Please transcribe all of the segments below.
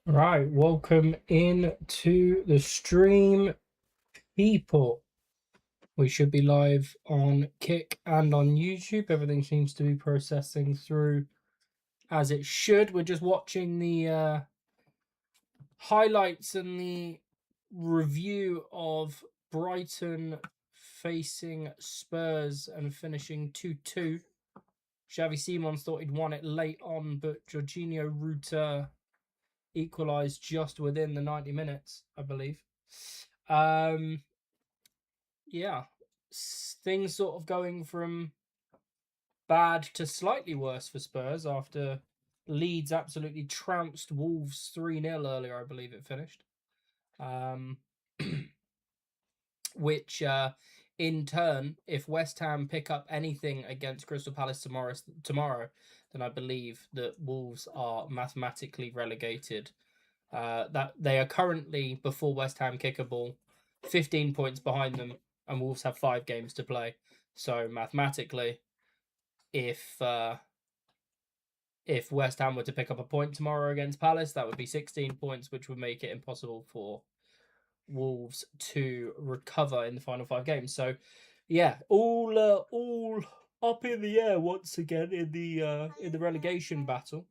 Right, welcome in to the stream, people. We should be live on Kick and on YouTube. Everything seems to be processing through as it should. We're just watching the highlights and the review of Brighton facing Spurs and finishing 2-2. Xavi Simons thought he'd won it late on, but Jorginho Rutter equalised just within the 90 minutes, I believe. Yeah, things sort of going from bad to slightly worse for Spurs after Leeds absolutely trounced Wolves 3-0 earlier, I believe it finished. Which in turn, if West Ham pick up anything against Crystal Palace tomorrow, then I believe that Wolves are mathematically relegated. That they are currently, before West Ham kick a ball, 15 points behind them, and Wolves have 5 games to play. So mathematically, if West Ham were to pick up a point tomorrow against Palace, that would be 16 points, which would make it impossible for Wolves to recover in the final 5 games. So, yeah, all up in the air once again in the relegation battle.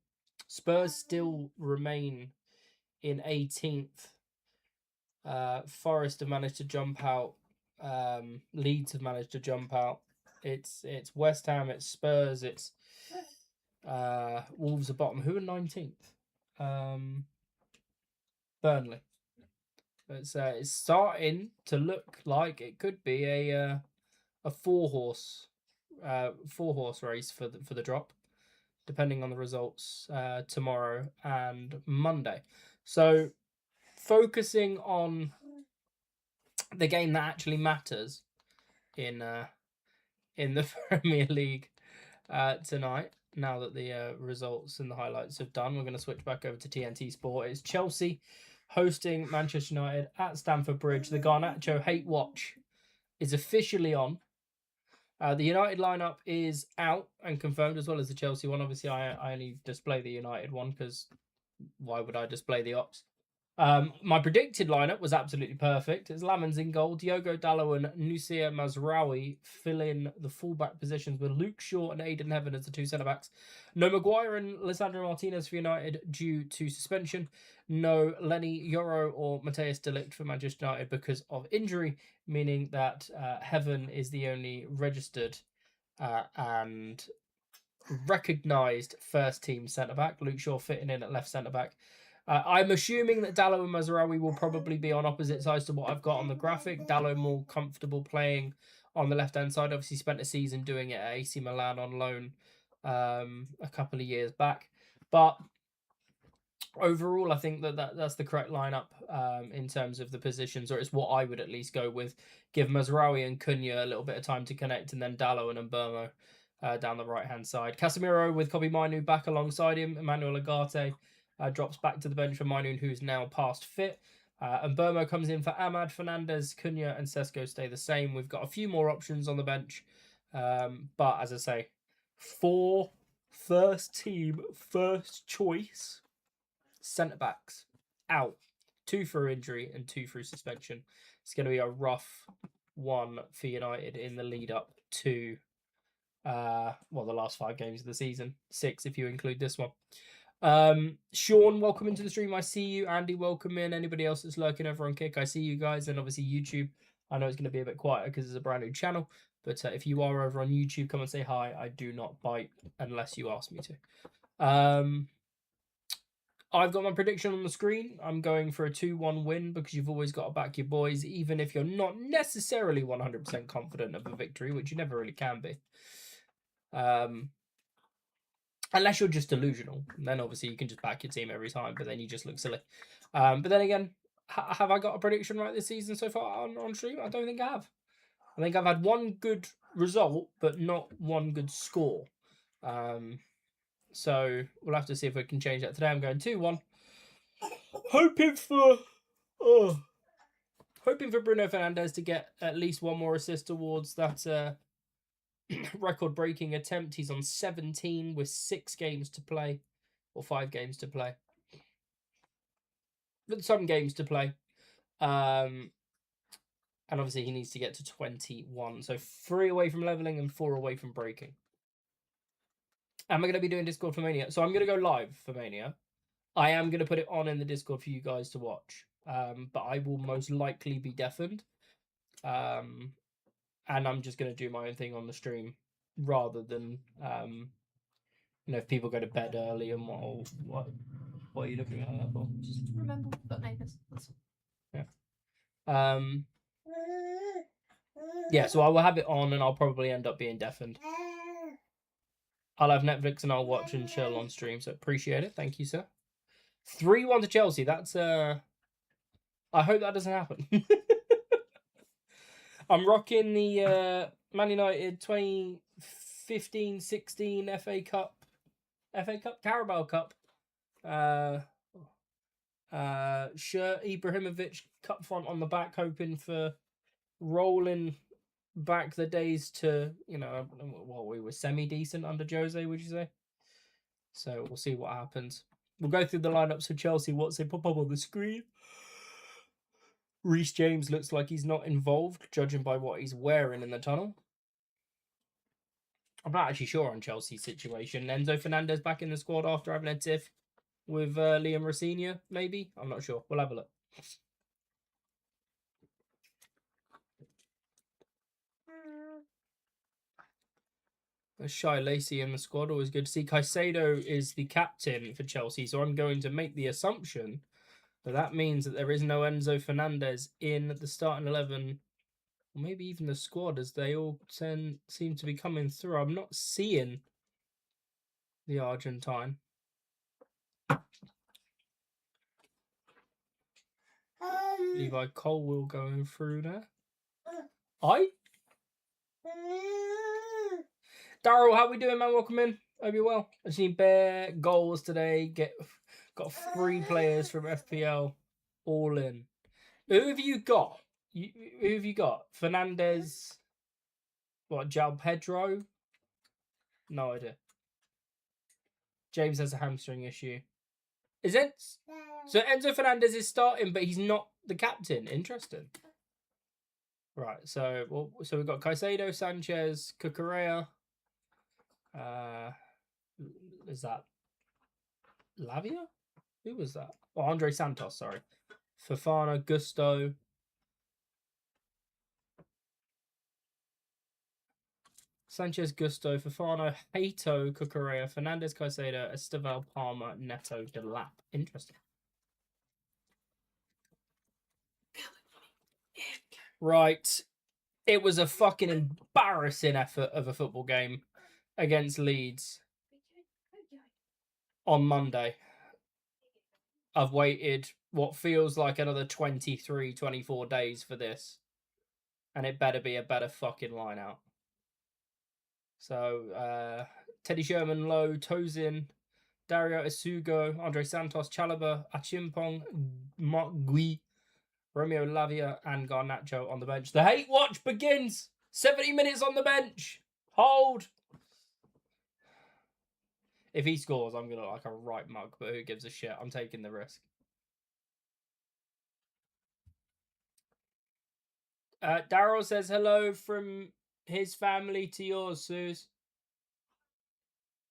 Spurs still remain in 18th. Forest have managed to jump out. Leeds have managed to jump out. It's West Ham, it's Spurs, it's Wolves are bottom. Who are 19th? Burnley. It's starting to look like it could be a four horse race for the drop, depending on the results tomorrow and Monday. So focusing on the game that actually matters in the Premier League tonight. Now that the results and the highlights have done, we're going to switch back over to TNT Sport. It's Chelsea hosting Manchester United at Stamford Bridge. The Garnacho hate watch is officially on. The United lineup is out and confirmed, as well as the Chelsea one. Obviously, I only display the United one because why would I display the ops? My predicted lineup was absolutely perfect. It's Lamans in goal, Diogo Dalot and Nusir Mazraoui fill in the fullback positions with Luke Shaw and Aidan Heaven as the two centre-backs. No Maguire and Lisandro Martinez for United due to suspension. No Lenny Yoro or Mateus de Ligt for Manchester United because of injury, meaning that Heaven is the only registered and recognised first-team centre-back. Luke Shaw fitting in at left centre-back. I'm assuming that Dalot and Mazraoui will probably be on opposite sides to what I've got on the graphic. Dalot more comfortable playing on the left-hand side. Obviously spent a season doing it at AC Milan on loan a couple of years back. But overall, I think that's the correct lineup in terms of the positions, or it's what I would at least go with. Give Mazraoui and Cunha a little bit of time to connect, and then Dalot and Mbermo down the right-hand side. Casemiro with Kobbie Mainoo back alongside him. Emmanuel Agate drops back to the bench for Mainoo, who's now past fit. And Burmo comes in for Ahmad, Fernandez, Cunha, and Sesko stay the same. We've got a few more options on the bench. But as I say, 4 first team, first choice centre-backs out. 2 through injury and 2 through suspension. It's going to be a rough one for United in the lead up to the last 5 games of the season. 6 if you include this one. Sean, welcome into the stream. I see you. Andy, welcome in. Anybody else that's lurking over on Kick, I see you guys. And obviously YouTube, I know it's going to be a bit quieter because it's a brand new channel. But if you are over on YouTube, come and say hi. I do not bite unless you ask me to. I've got my prediction on the screen. I'm going for a 2-1 win because you've always got to back your boys, even if you're not necessarily 100% confident of a victory, which you never really can be. Unless you're just delusional, then obviously you can just back your team every time, but then you just look silly. But then again, have I got a prediction right this season so far on stream? I don't think I have. I think I've had one good result, but not one good score. So we'll have to see if we can change that. Today I'm going 2-1. Hoping for Bruno Fernandes to get at least one more assist towards that record-breaking attempt. He's on 17 with 6 games to play, or 5 games to play. some games to play. And obviously he needs to get to 21. So 3 away from leveling and 4 away from breaking. Am I going to be doing Discord for Mania? So I'm going to go live for Mania. I am going to put it on in the Discord for you guys to watch. But I will most likely be deafened. And I'm just going to do my own thing on the stream rather than, if people go to bed early and what are you looking at that for? Just remember we've got neighbours. Yeah. Yeah, so I will have it on and I'll probably end up being deafened. I'll have Netflix and I'll watch and chill on stream, so appreciate it. Thank you, sir. 3-1 to Chelsea. That's I hope that doesn't happen. I'm rocking the Man United 2015-16 FA Cup, Carabao Cup shirt. Ibrahimovic cup font on the back, hoping for rolling back the days to, we were semi-decent under Jose, would you say? So we'll see what happens. We'll go through the lineups for Chelsea. What's they pop up on the screen? Reece James looks like he's not involved, judging by what he's wearing in the tunnel. I'm not actually sure on Chelsea's situation. Enzo Fernandez back in the squad after having a tiff with Liam Rosenior, maybe? I'm not sure. We'll have a look. Shy Lacey in the squad, always good to see. Caicedo is the captain for Chelsea, so I'm going to make the assumption that means that there is no Enzo Fernandez in the starting 11, or maybe even the squad, as they all seem to be coming through. I'm not seeing the Argentine. Levi Colwill going through there. Daryl, how we doing, man? Welcome in. Hope you're well. I've seen bare goals today. Got 3 players from FPL all in. Who have you got? Who have you got? Fernandez? What, João Pedro? No idea. James has a hamstring issue. Is it? So Enzo Fernandez is starting, but he's not the captain. Interesting. Right, so we've got Caicedo, Sanchez, Cucurella. Is that Lavia? Who was that? Oh, Andre Santos, sorry. Fofana, Gusto. Sanchez, Gusto, Fofana, Hato, Cucurella, Fernandez, Caicedo, Esteval, Palmer, Neto, Delap. Interesting. Right. It was a fucking embarrassing effort of a football game against Leeds on Monday. I've waited what feels like another 23, 24 days for this. And it better be a better fucking line out. So, Teddy Sherman, Lowe, Tozin, Dario Isugo, Andre Santos, Chalobah, Achimpong, Mark Gui, Romeo Lavia, and Garnacho on the bench. The hate watch begins! 70 minutes on the bench! Hold! If he scores, I'm going to look like a right mug, but who gives a shit? I'm taking the risk. Daryl says hello from his family to yours, Suze.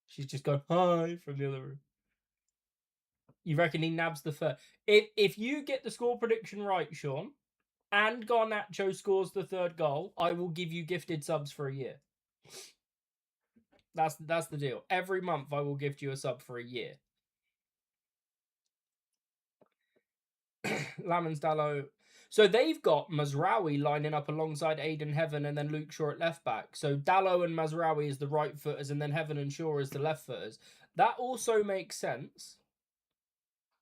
She's just gone, hi, from the other room. You reckon he nabs the third? If you get the score prediction right, Sean, and Garnacho scores the 3rd goal, I will give you gifted subs for a year. That's the deal. Every month I will gift you a sub for a year. Lamans Dallo. So they've got Mazraoui lining up alongside Aiden Heaven and then Luke Shaw at left back. So Dallo and Mazraoui is the right footers and then Heaven and Shaw is the left footers. That also makes sense.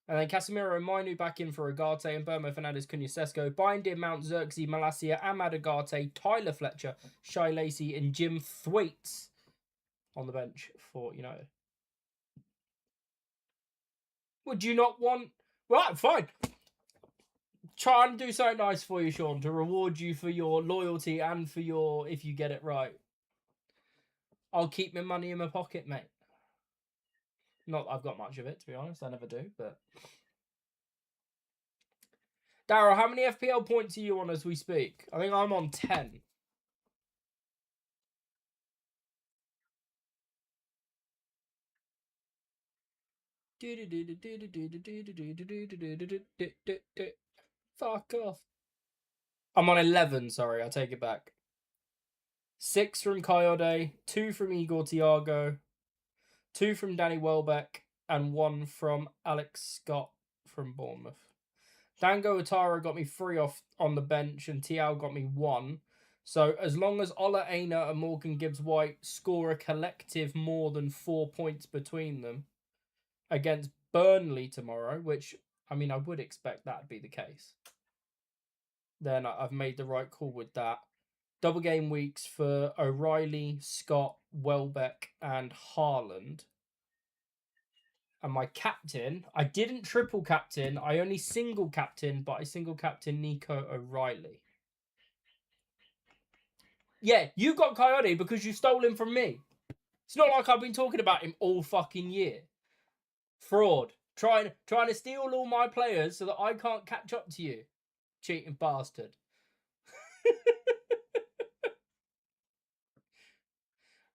And then Casemiro, Mainu back in for Agate and Burmo Fernandez, Cunha Sesko, Binding, Mount Xerxes, Malacia, Ahmad Agate, Tyler Fletcher, Shai Lacey, and Jim Thwaites on the bench for United. Would you not want... Right, fine. Try and do something nice for you, Sean, to reward you for your loyalty and for your... if you get it right. I'll keep my money in my pocket, mate. Not that I've got much of it, to be honest. I never do, but... Daryl, how many FPL points are you on as we speak? I think I'm on 10. Fuck off. I'm on 11, sorry, I take it back. 6 from Coyote, 2 from Igor Tiago, 2 from Danny Welbeck, and 1 from Alex Scott from Bournemouth. Dango Atara got me 3 off on the bench, and Tiao got me 1. So as long as Ola Aina and Morgan Gibbs-White score a collective more than 4 points between them against Burnley tomorrow, which, I mean, I would expect that to be the case, then I've made the right call with that. Double game weeks for O'Reilly, Scott, Welbeck, and Haaland. And my captain, I didn't triple captain. I only single captain, but I single captain Nico O'Reilly. Yeah, you got Coyote because you stole him from me. It's not like I've been talking about him all fucking year. Fraud. Trying to steal all my players so that I can't catch up to you. Cheating bastard.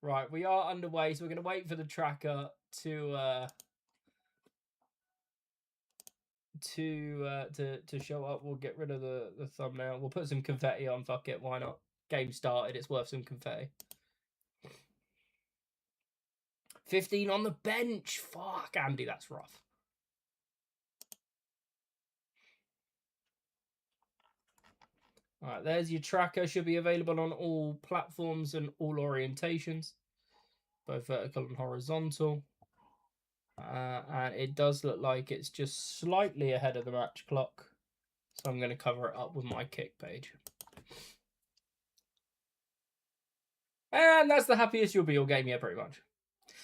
Right, we are underway, so we're going to wait for the tracker to show up. We'll get rid of the thumbnail. We'll put some confetti on. Fuck it, why not? Game started. It's worth some confetti. 15 on the bench. Fuck, Andy, that's rough. All right, there's your tracker. Should be available on all platforms and all orientations, both vertical and horizontal. And it does look like it's just slightly ahead of the match clock. So I'm going to cover it up with my kick page. And that's the happiest you'll be all game, yeah, pretty much.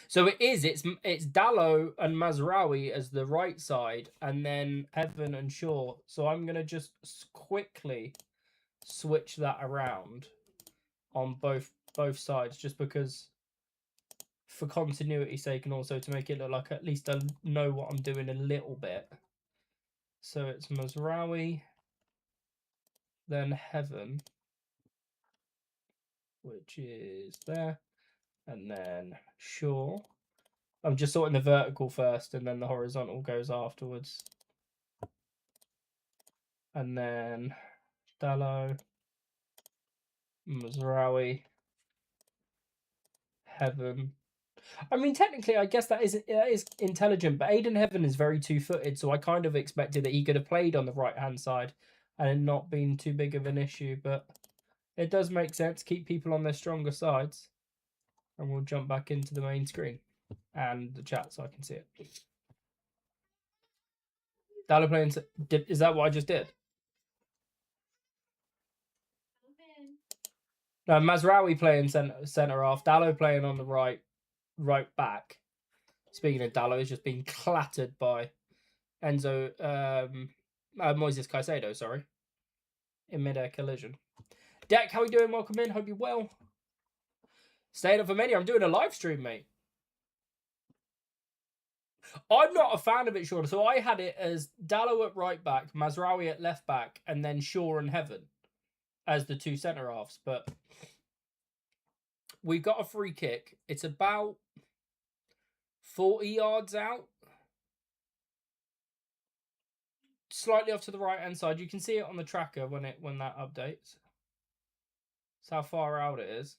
So it's Dallo and Mazraoui as the right side, and then Evan and Shaw. So I'm going to just quickly switch that around on both sides, just because for continuity's sake, and also to make it look like at least I know what I'm doing a little bit. So it's Mazraoui, then Heaven, which is there, and then Shaw. I'm just sorting the vertical first, and then the horizontal goes afterwards. And then Dallo, Mazraoui, Heaven. I mean, technically, I guess that is intelligent, but Aiden Heaven is very two-footed, so I kind of expected that he could have played on the right-hand side and it not been too big of an issue, but it does make sense. Keep people on their stronger sides. And we'll jump back into the main screen and the chat so I can see it. Dallo playing... Is that what I just did? No, Mazraoui playing centre half. Dallo playing on the right back. Speaking of Dallo, he's just been clattered by Moises Caicedo, sorry, in mid-air collision. Deck, how are you doing? Welcome in. Hope you're well. Staying up for many. I'm doing a live stream, mate. I'm not a fan of it, Shaw. So I had it as Dallo at right back, Mazraoui at left back, and then Shaw and Heaven as the two centre halves. But we've got a free kick. It's about 40 yards out. Slightly off to the right hand side. You can see it on the tracker when that updates. That's how far out it is.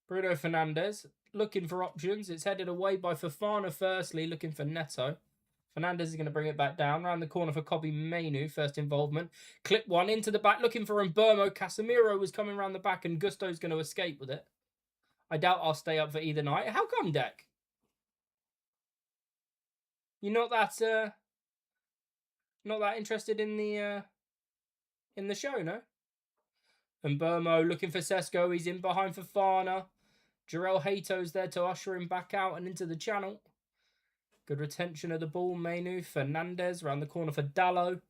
Bruno Fernandes looking for options. It's headed away by Fofana firstly, looking for Neto. Fernandes is going to bring it back down. Around the corner for Kobe Mainu, first involvement. Clip one into the back, looking for Mbermo. Casemiro was coming around the back, and Gusto's going to escape with it. I doubt I'll stay up for either night. How come, Deck? You're not that interested in the show, no? And Mbermo looking for Sesko. He's in behind Fofana. Jarell Hato's there to usher him back out and into the channel. Good retention of the ball. Mainu, Fernandes around the corner for Dallo.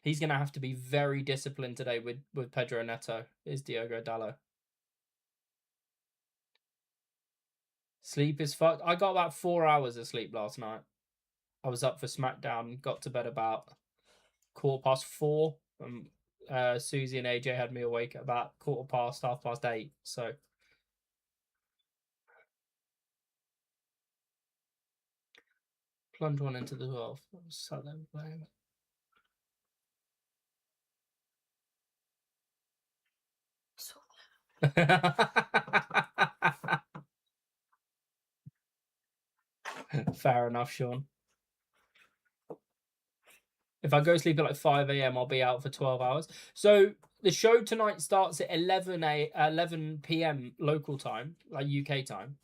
He's going to have to be very disciplined today with Pedro Neto, is Diogo Dallo. Sleep is fucked. I got about 4 hours of sleep last night. I was up for SmackDown, got to bed about 4:15. Susie and AJ had me awake at about 8:15. So plunge one into the 12. Southern playing. Fair enough, Sean. If I go to sleep at like 5 a.m., I'll be out for 12 hours. So the show tonight starts at 11 p.m. local time, like UK time,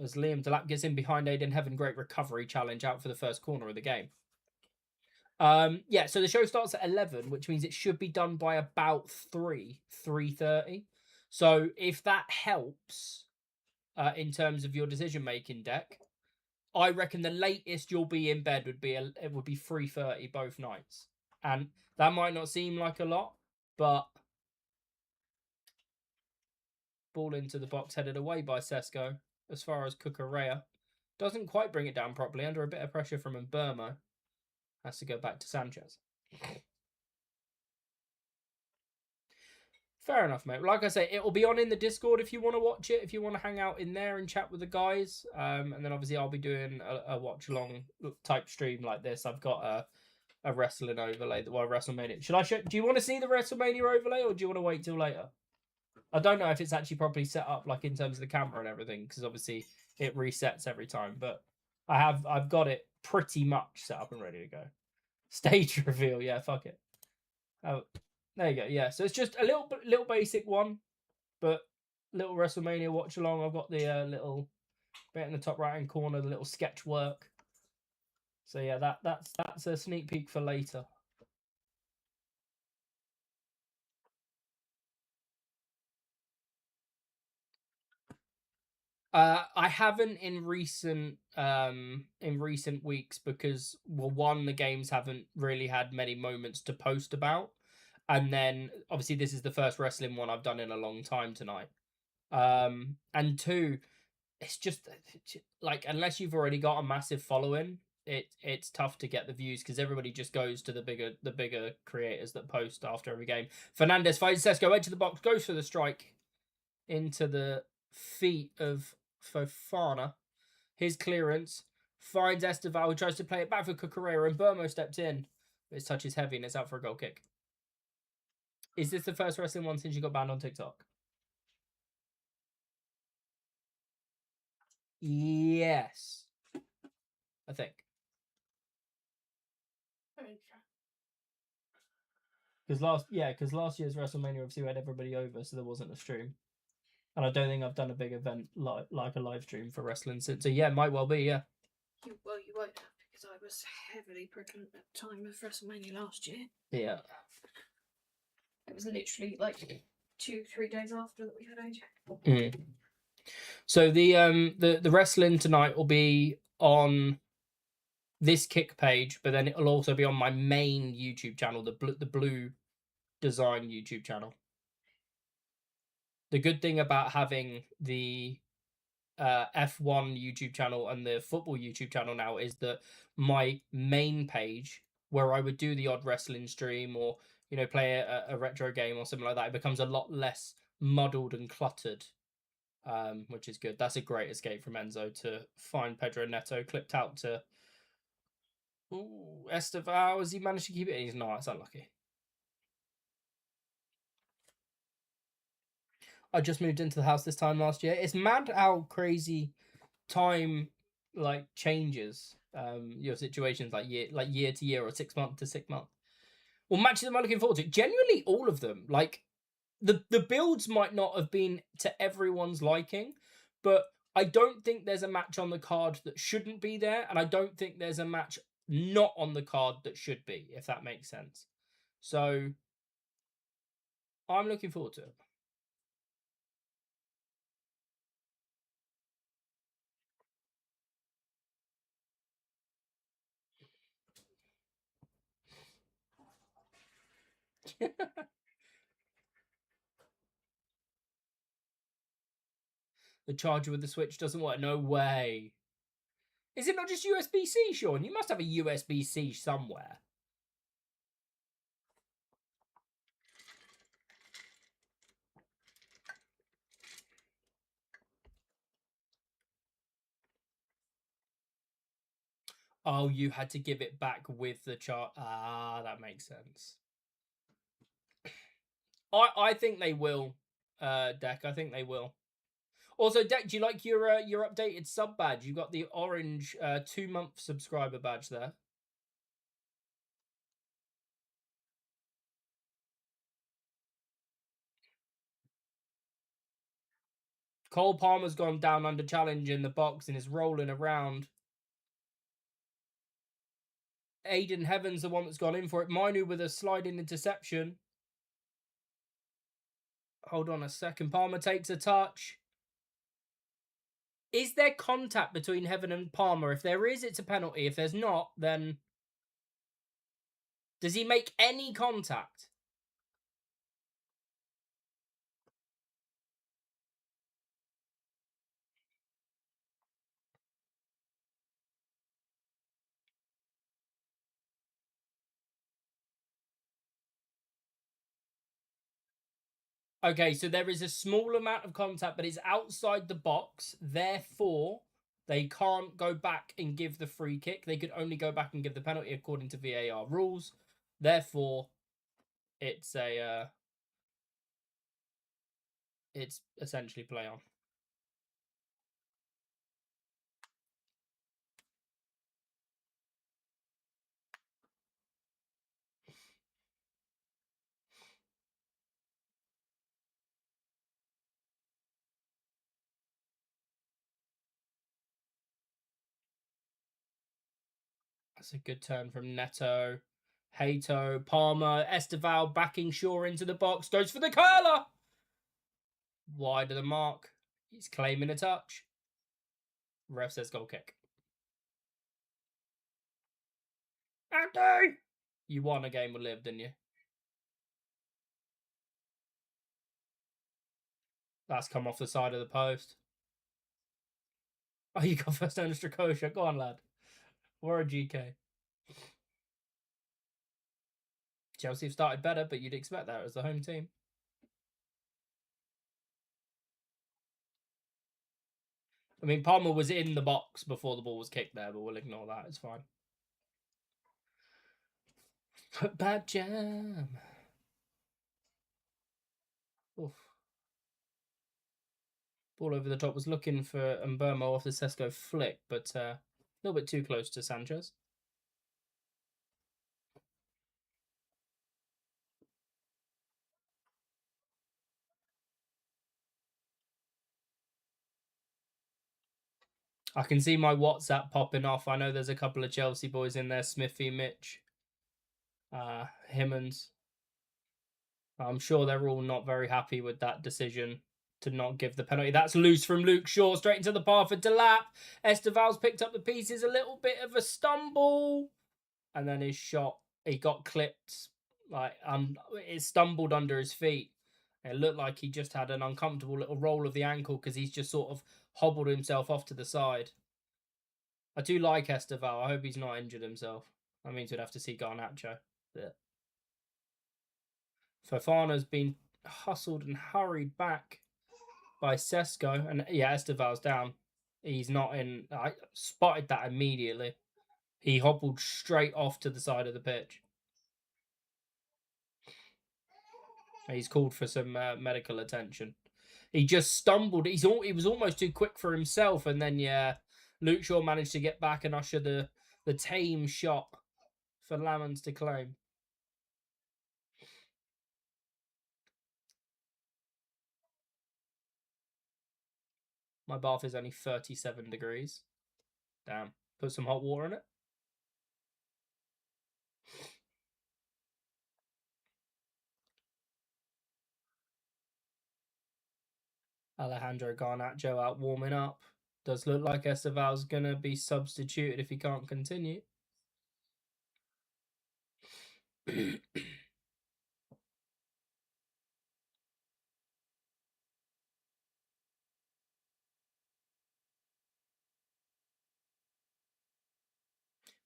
as Liam Delap gets in behind Aiden Heaven. Great recovery challenge out for the first corner of the game. Yeah, so the show starts at 11, which means it should be done by about 3:30. So if that helps in terms of your decision-making deck, I reckon the latest you'll be in bed would be 3:30 both nights. And that might not seem like a lot, but ball into the box headed away by Sesko as far as Cucurella. Doesn't quite bring it down properly, under a bit of pressure from Mbermo. Has to go back to Sanchez. Fair enough, mate. Like I say, it will be on in the Discord if you want to watch it, if you want to hang out in there and chat with the guys. And then obviously I'll be doing a watch along type stream like this. I've got a wrestling overlay, well, WrestleMania. Should I show? Do you want to see the WrestleMania overlay, or do you want to wait till later? I don't know if it's actually properly set up, like in terms of the camera and everything, because obviously it resets every time. But I've got it pretty much set up and ready to go. Stage reveal, yeah, fuck it. Oh, there you go. Yeah, so it's just a little basic one, but little WrestleMania watch along. I've got the little bit in the top right hand corner, the little sketch work. So yeah, that's a sneak peek for later. I haven't in recent weeks because, well, one, the games haven't really had many moments to post about, and then obviously this is the first wrestling one I've done in a long time tonight. And two, it's just like, unless you've already got a massive following, it's tough to get the views because everybody just goes to the bigger creators that post after every game. Fernandez fights Sesko, edge of the box, goes for the strike into the feet of Fofana. His clearance finds Esteval, who tries to play it back for Cucurella, and Burmo steps in. His touch is heavy and it's out for a goal kick. Is this the first wrestling one since you got banned on TikTok? Yes, I think. Because last year's WrestleMania obviously we had everybody over, so there wasn't a stream. And I don't think I've done a big event like a live stream for wrestling since. So yeah, might well be, yeah. You won't have, because I was heavily pregnant at the time of WrestleMania last year. Yeah. It was literally like 2-3 days after that we had AJ. So the wrestling tonight will be on this Kick page, but then it'll also be on my main YouTube channel, the Blue Design YouTube channel. The good thing about having the F1 YouTube channel and the football YouTube channel now is that my main page, where I would do the odd wrestling stream or play a retro game or something like that, it becomes a lot less muddled and cluttered, which is good. That's a great escape from Enzo to find Pedro Neto, clipped out to Esteval. Has he managed to keep it? He's not. It's unlucky. I just moved into the house this time last year. It's mad how crazy time changes your situations year to year or 6 month to 6 month. Well, matches am I looking forward to? Genuinely all of them. Like the builds might not have been to everyone's liking, but I don't think there's a match on the card that shouldn't be there, and I don't think there's a match not on the card that should be, if that makes sense. So I'm looking forward to it. The charger with the Switch doesn't work. No way. Is it not just USB-C, Sean? You must have a USB-C somewhere. Oh, you had to give it back with the chart. Ah, that makes sense. I think they will, Deck. I think they will. Also, Deck, do you like your updated sub badge? You got the orange 2-month subscriber badge there. Cole Palmer's gone down under challenge in the box and is rolling around. Aiden Heaven's the one that's gone in for it. Mainu with a sliding interception. Hold on a second. Palmer takes a touch. Is there contact between Heaven and Palmer? If there is, it's a penalty. If there's not, then... Does he make any contact? Okay, so there is a small amount of contact, but it's outside the box. Therefore, they can't go back and give the free kick. They could only go back and give the penalty according to VAR rules. Therefore, it's a it's essentially play on. That's a good turn from Neto. Hato, Palmer, Esteval backing Shaw into the box. Goes for the curler! Wide of the mark. He's claiming a touch. Ref says goal kick. Andy! You won a game with Liv, didn't you? That's come off the side of the post. Oh, you got first down to Strakosha. Go on, lad. We're a GK. Chelsea have started better, but you'd expect that as the home team. I mean, Palmer was in the box before the ball was kicked there, but we'll ignore that. It's fine. Bad jam. Oof. Ball over the top, was looking for Mbermo off the Sesko flick, but a little bit too close to Sanchez. I can see my WhatsApp popping off. I know there's a couple of Chelsea boys in there. Smithy, Mitch, Himmons. I'm sure they're all not very happy with that decision to not give the penalty. That's loose from Luke Shaw, straight into the path for Delap. Esteval's picked up the pieces, a little bit of a stumble. And then his shot, he got clipped. Like, it stumbled under his feet. It looked like he just had an uncomfortable little roll of the ankle because he's just sort of hobbled himself off to the side. I do like Esteval. I hope he's not injured himself. That means we'd have to see Garnacho. Yeah. Fofana's been hustled and hurried back by Sesko. And yeah, Esteval's down. He's not in. I spotted that immediately. He hobbled straight off to the side of the pitch. He's called for some medical attention. He just stumbled. He was almost too quick for himself. And then, yeah, Luke Shaw managed to get back and usher the tame shot for Lamans to claim. My bath is only 37 degrees. Damn. Put some hot water in it. Alejandro Garnacho out warming up. Does look like Esteval's going to be substituted if he can't continue.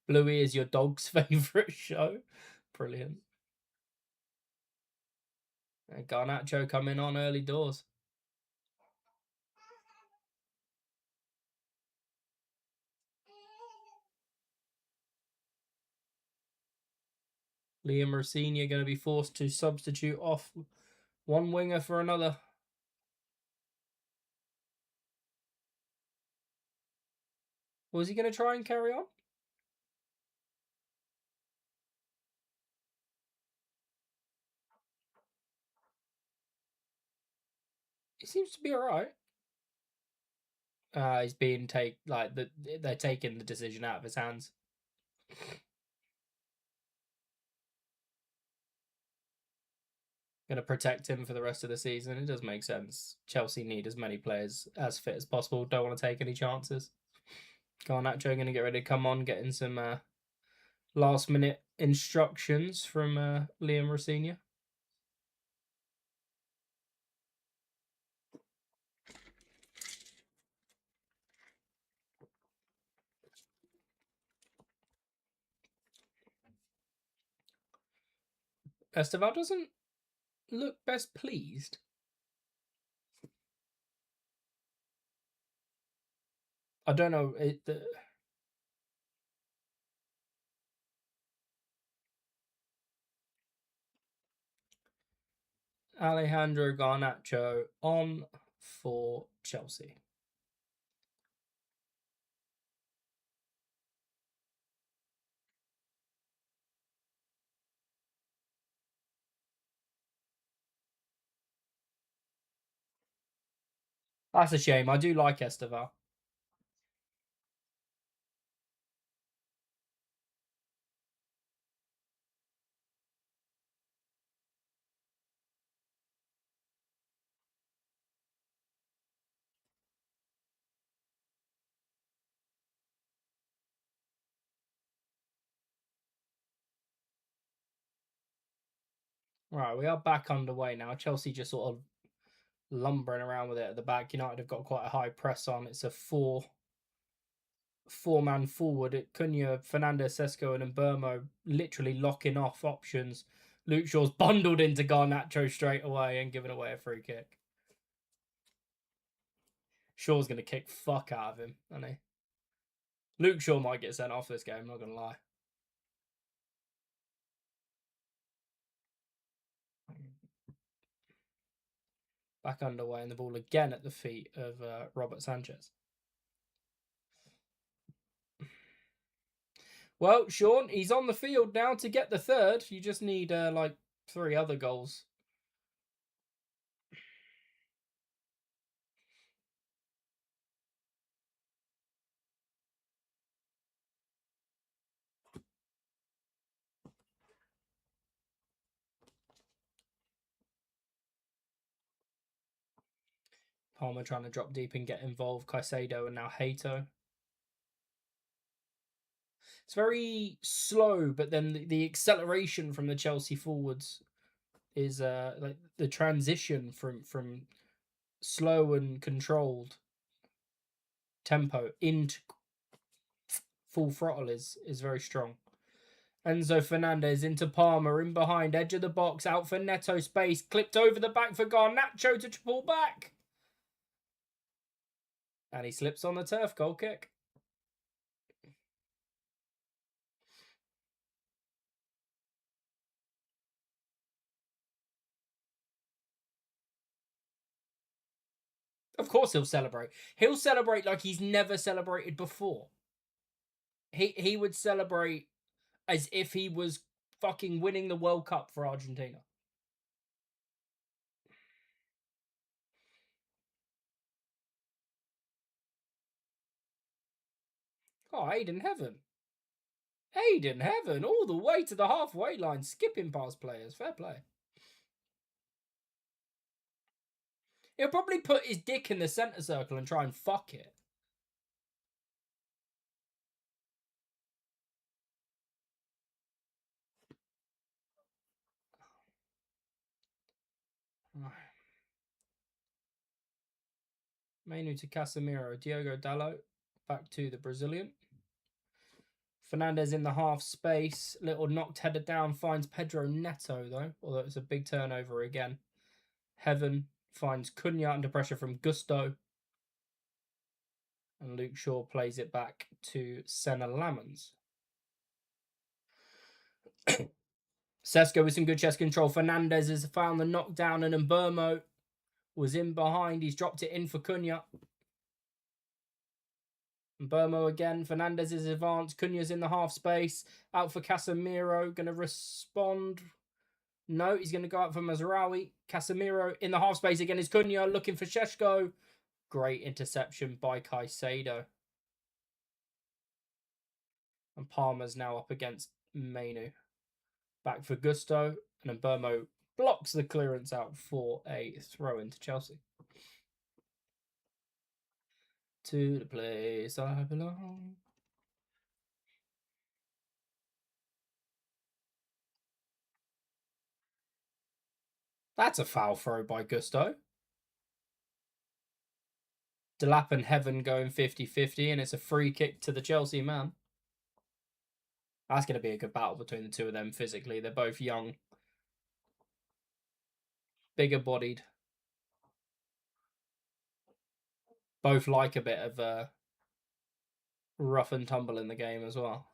Bluey is your dog's favourite show. Brilliant. And Garnacho coming on early doors. Liam Rossini going to be forced to substitute off one winger for another. Was he going to try and carry on? He seems to be alright. He's being they're taking the decision out of his hands. Going to protect him for the rest of the season. It does make sense. Chelsea need as many players as fit as possible. Don't want to take any chances. Garnacho going to get ready to come on, getting some last minute instructions from Liam Rossini. Esteval doesn't look best pleased. I don't know. Alejandro Garnacho on for Chelsea. That's a shame. I do like Esteval. Right, we are back underway now. Chelsea just sort of lumbering around with it at the back. United have got quite a high press on. It's a four-man forward. Cunha, Fernandez, Sesko, and Mbermo literally locking off options. Luke Shaw's bundled into Garnacho straight away and giving away a free kick. Shaw's going to kick fuck out of him, isn't he? Luke Shaw might get sent off this game, not going to lie. Back underway, and the ball again at the feet of Robert Sanchez. Well, Sean, he's on the field now to get the third. You just need like 3 other goals. Palmer trying to drop deep and get involved. Caicedo and now Hato. It's very slow, but then the acceleration from the Chelsea forwards is like the transition from slow and controlled tempo into full throttle is very strong. Enzo Fernandez into Palmer, in behind, edge of the box, out for Neto space, clipped over the back for Garnacho to pull back. And he slips on the turf, goal kick. Of course he'll celebrate. He'll celebrate like he's never celebrated before. He would celebrate as if he was fucking winning the World Cup for Argentina. Oh, Aiden Heaven. Aiden Heaven, all the way to the halfway line, skipping past players. Fair play. He'll probably put his dick in the centre circle and try and fuck it. Menu to Casemiro. Diogo Dalot back to the Brazilian. Fernandez in the half space. Little knocked header down. Finds Pedro Neto, though. Although it's a big turnover again. Heaven finds Cunha under pressure from Gusto. And Luke Shaw plays it back to Senna Lammens. Sesko with some good chest control. Fernandez has found the knockdown, and Mbermo was in behind. He's dropped it in for Cunha. Mbermo again. Fernandez is advanced. Cunha's in the half space. Out for Casemiro. Going to respond. No, he's going to go out for Mazraoui. Casemiro in the half space again is Cunha looking for Šeško. Great interception by Caicedo. And Palmer's now up against Mainu. Back for Gusto. And Mbermo blocks the clearance out for a throw into Chelsea. To the place I belong. That's a foul throw by Gusto. Delap and Heaven going 50-50, and it's a free kick to the Chelsea man. That's going to be a good battle between the two of them physically. They're both young. Bigger bodied. Both like a bit of rough and tumble in the game as well.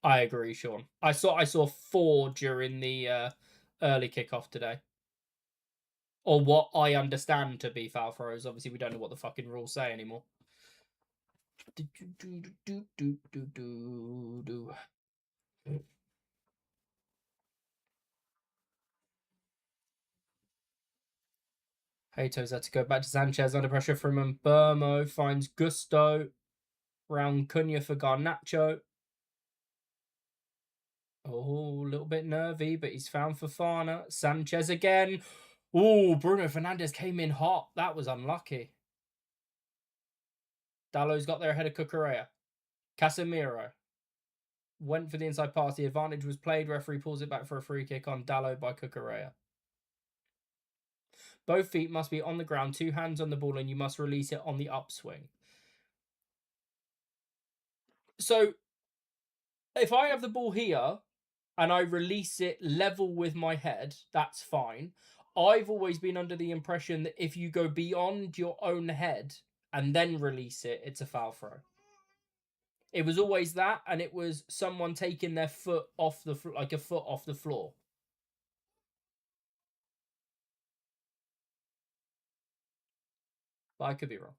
I agree, Sean. I saw 4 during the early kickoff today. Or what I understand to be foul throws. Obviously, we don't know what the fucking rules say anymore. Hato's had to go back to Sanchez under pressure from Mbermo. Finds Gusto. Round Cunha for Garnacho. Oh, a little bit nervy, but he's found Fofana. Sanchez again. Oh, Bruno Fernandes came in hot. That was unlucky. Dalot's got there ahead of Cucurella. Casemiro went for the inside pass. The advantage was played. Referee pulls it back for a free kick on Dalot by Cucurella. Both feet must be on the ground, 2 hands on the ball, and you must release it on the upswing. So, if I have the ball here and I release it level with my head, that's fine. I've always been under the impression that if you go beyond your own head and then release it, it's a foul throw. It was always that, and it was someone taking their foot off the like a foot off the floor. But I could be wrong.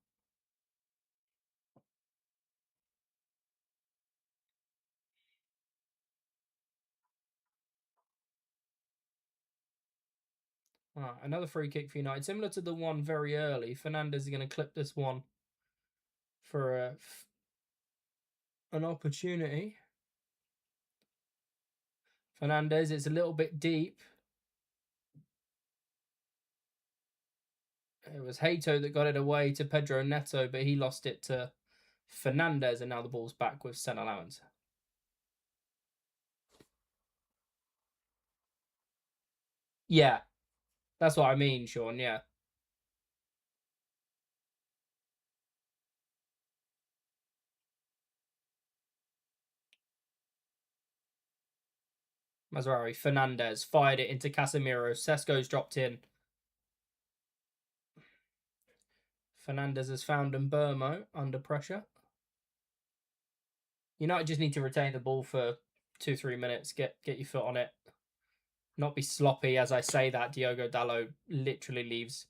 Another free kick for United, similar to the one very early. Fernandes is going to clip this one for an opportunity. Fernandes, it's a little bit deep. It was Hato that got it away to Pedro Neto, but he lost it to Fernandes, and now the ball's back with Sen allowance. Yeah, that's what I mean, Sean, yeah. Mazraoui, Fernandes fired it into Casemiro. Sesko's dropped in. Fernandes has found Mbermo under pressure. United just need to retain the ball for 2-3 minutes. Get your foot on it. Not be sloppy. As I say that, Diogo Dalot literally leaves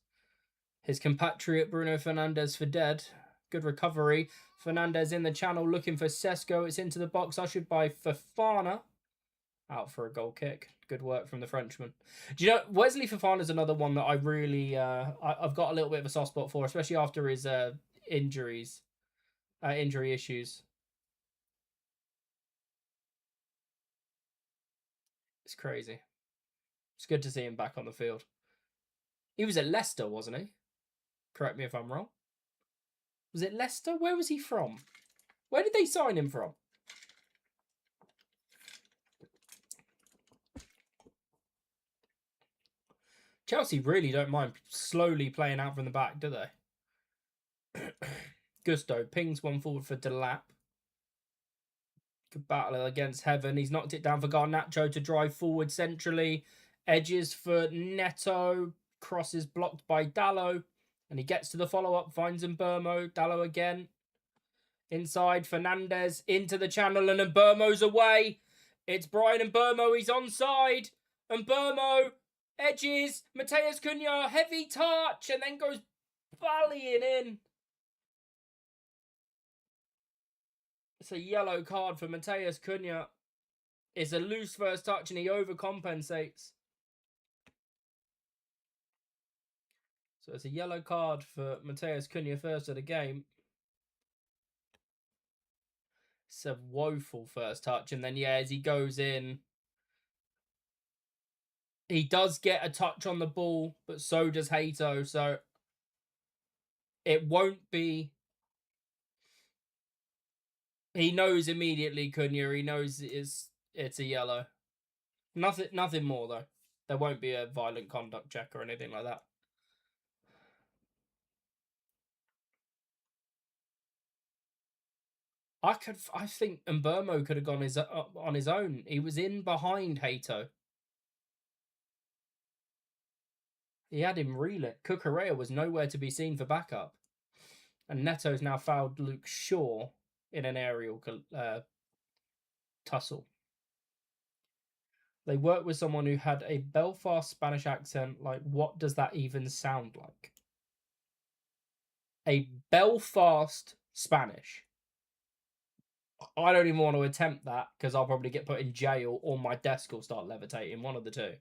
his compatriot Bruno Fernandes for dead. Good recovery. Fernandes in the channel looking for Sesko. It's into the box ushered by Fofana. Out for a goal kick. Good work from the Frenchman. Do you know, Wesley Fofana's another one that I really, I've got a little bit of a soft spot for, especially after his injury issues. It's crazy. It's good to see him back on the field. He was at Leicester, wasn't he? Correct me if I'm wrong. Was it Leicester? Where was he from? Where did they sign him from? Chelsea really don't mind slowly playing out from the back, do they? Gusto pings one forward for Delap. Good battle against Heaven. He's knocked it down for Garnacho to drive forward centrally. Edges for Neto. Crosses blocked by Dalot. And he gets to the follow-up, finds Mbermo, Dallo again. Inside, Fernandez into the channel, and Mbermo's away. It's Brian Mbermo, he's onside. Mbermo edges, Mateus Cunha, heavy touch, and then goes volleying in. It's a yellow card for Mateus Cunha. It's a loose first touch, and he overcompensates. So it's a yellow card for Mateus Cunha first of the game. It's a woeful first touch, and then, yeah, as he goes in, he does get a touch on the ball, but so does Hato, so it won't be... He knows immediately, Cunha. He knows it's a yellow. Nothing more, though. There won't be a violent conduct check or anything like that. I think Mbermo could have gone on his own. He was in behind Hato. He had him reeling. Cucurella was nowhere to be seen for backup. And Neto's now fouled Luke Shaw in an aerial tussle. They worked with someone who had a Belfast Spanish accent. Like, what does that even sound like? A Belfast Spanish. I don't even want to attempt that because I'll probably get put in jail or my desk will start levitating. One of the two.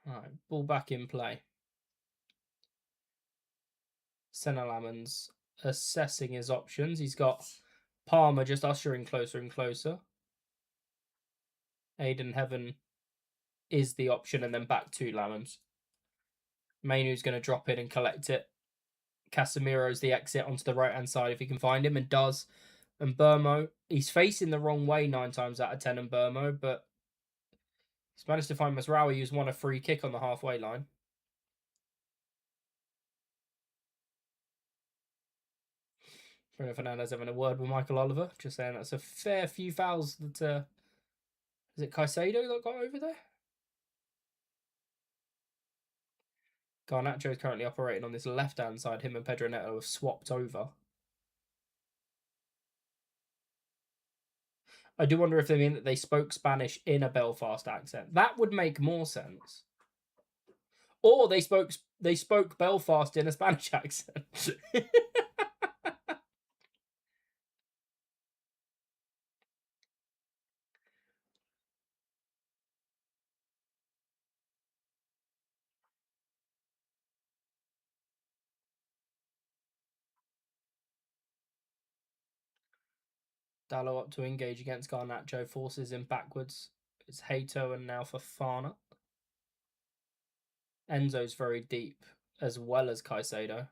All right, ball back in play. Senna Lammon's assessing his options. He's got Palmer just ushering closer and closer. Aiden Heaven is the option, and then back to Lammons. Mainu's going to drop in and collect it. Casemiro's the exit onto the right-hand side if he can find him, and does. And Burmo, he's facing the wrong way 9 times out of 10 in Burmo, but he's managed to find Masraoui, who's won a free kick on the halfway line. Bruno Fernandes having a word with Michael Oliver, just saying that's a fair few fouls that... is it Caicedo that got over there? Garnacho is currently operating on this left-hand side. Him and Pedro Neto have swapped over. I do wonder if they mean that they spoke Spanish in a Belfast accent. That would make more sense. Or they spoke Belfast in a Spanish accent. Dallo up to engage against Garnacho, forces him backwards. It's Hato and now Fofana. Enzo's very deep, as well as Caicedo.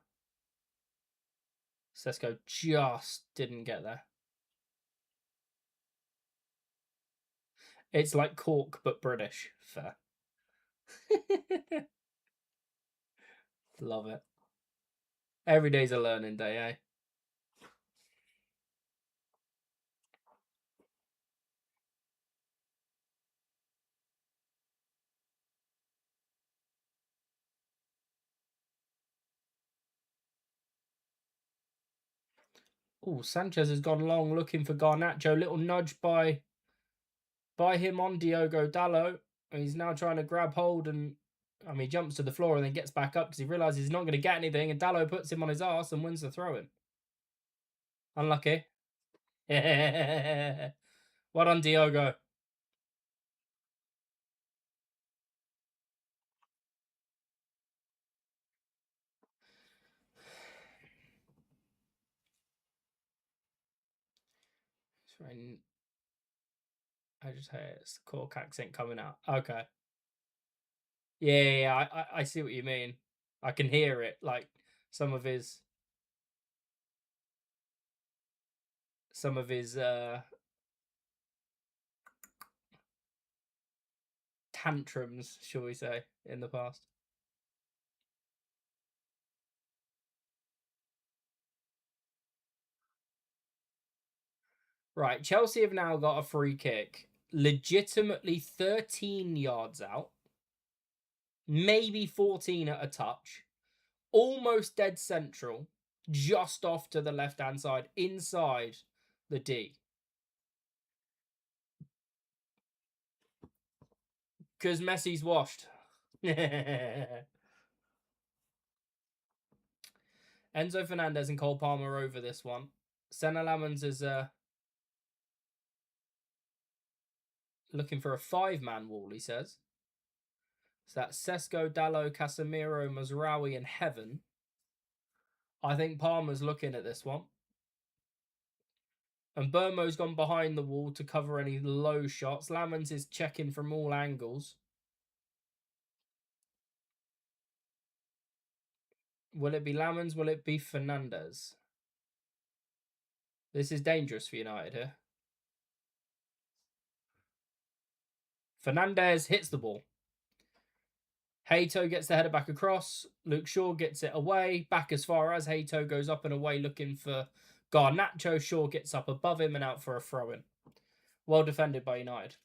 Sesko just didn't get there. It's like Cork, but British. Fair. Love it. Every day's a learning day, eh? Oh, Sanchez has gone long looking for Garnacho. Little nudge by him on Diogo Dallo. And he's now trying to grab hold and... I mean, he jumps to the floor and then gets back up because he realises he's not going to get anything. And Dallo puts him on his arse and wins the throw-in. Unlucky. Well done, Diogo. I just heard it's the Cork accent coming out. Okay. Yeah, I see what you mean. I can hear it, like some of his tantrums, shall we say, in the past. Right, Chelsea have now got a free kick. legitimately 13 yards out, maybe 14 at a touch, almost dead central, just off to the left-hand side, inside the D. Because Messi's washed. Enzo Fernandez and Cole Palmer over this one. Senna Lamens is looking for a 5-man wall, he says. So that's Sesko, Dallo, Casemiro, Mazraoui, and Heaven. I think Palmer's looking at this one. And Burmo's gone behind the wall to cover any low shots. Lamens is checking from all angles. Will it be Lamens? Will it be Fernandez? This is dangerous for United here. Fernandez hits the ball. Hato gets the header back across. Luke Shaw gets it away. Back as far as Hato goes up and away looking for Garnacho. Shaw gets up above him and out for a throw-in. Well defended by United.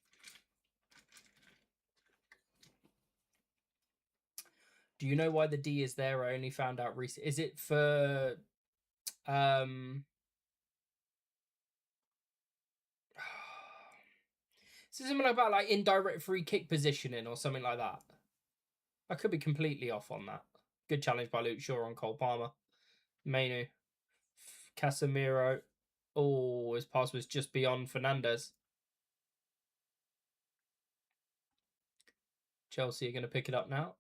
Do you know why the D is there? I only found out recently. Is it for... Is something about like indirect free kick positioning or something like that? I could be completely off on that. Good challenge by Luke Shaw on Cole Palmer. Mainu. Casemiro. Oh, his pass was just beyond Fernandez. Chelsea are going to pick it up now.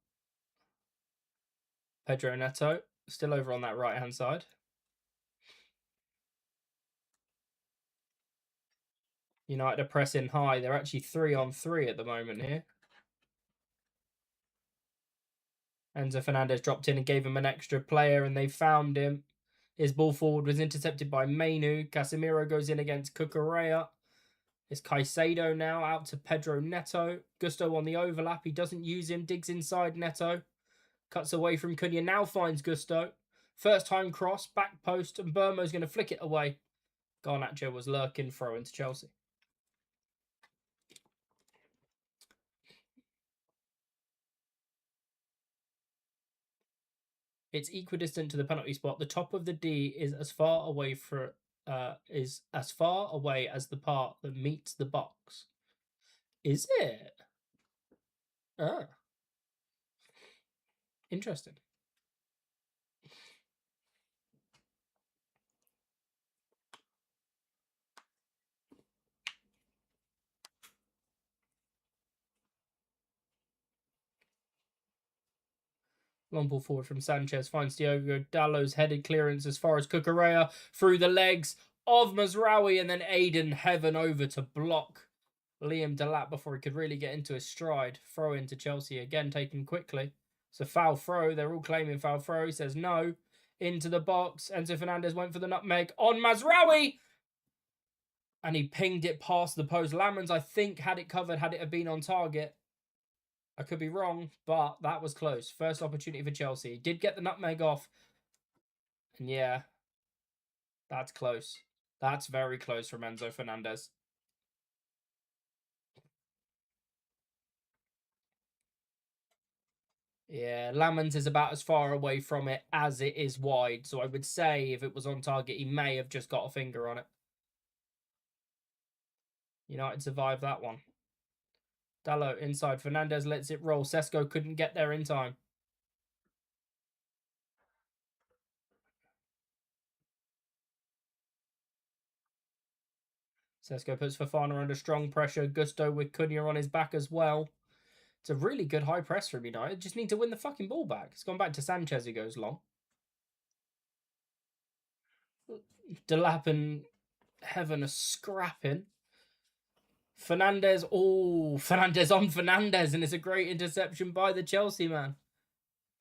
Pedro Neto. Still over on that right-hand side. United are pressing high. They're actually 3-on-3 at the moment here. Enzo Fernandez dropped in and gave him an extra player, and they found him. His ball forward was intercepted by Mainu. Casemiro goes in against Cucurella. It's Caicedo now out to Pedro Neto. Gusto on the overlap. He doesn't use him. Digs inside Neto. Cuts away from Cunha. Now finds Gusto. First time cross. Back post. And Burmo's going to flick it away. Garnacho was lurking. Throw into Chelsea. It's equidistant to the penalty spot. The top of the D is as far away as the part that meets the box. Is it? Oh. Interesting. Long ball forward from Sanchez. Finds Diogo Dallo's headed clearance as far as Cucurella. Through the legs of Mazraoui. And then Aiden Heaven over to block Liam Delap before he could really get into his stride. Throw into Chelsea again, taken quickly. It's a foul throw. They're all claiming foul throw. He says no. Into the box. Enzo Fernandez went for the nutmeg on Mazraoui. And he pinged it past the post. Lamens, I think, had it covered had it have been on target. I could be wrong, but that was close. First opportunity for Chelsea. He did get the nutmeg off. And yeah, that's close. That's very close from Enzo Fernandez. Yeah, Lamens is about as far away from it as it is wide. So I would say if it was on target, he may have just got a finger on it. United survived that one. Dallo inside. Fernandez lets it roll. Sesko couldn't get there in time. Sesko puts Fofana under strong pressure. Gusto with Cunha on his back as well. It's a really good high press from United. Just need to win the fucking ball back. It's gone back to Sanchez who goes long. Delap and Heaven are scrapping. Fernandez. Oh, Fernandez on Fernandez. And it's a great interception by the Chelsea man.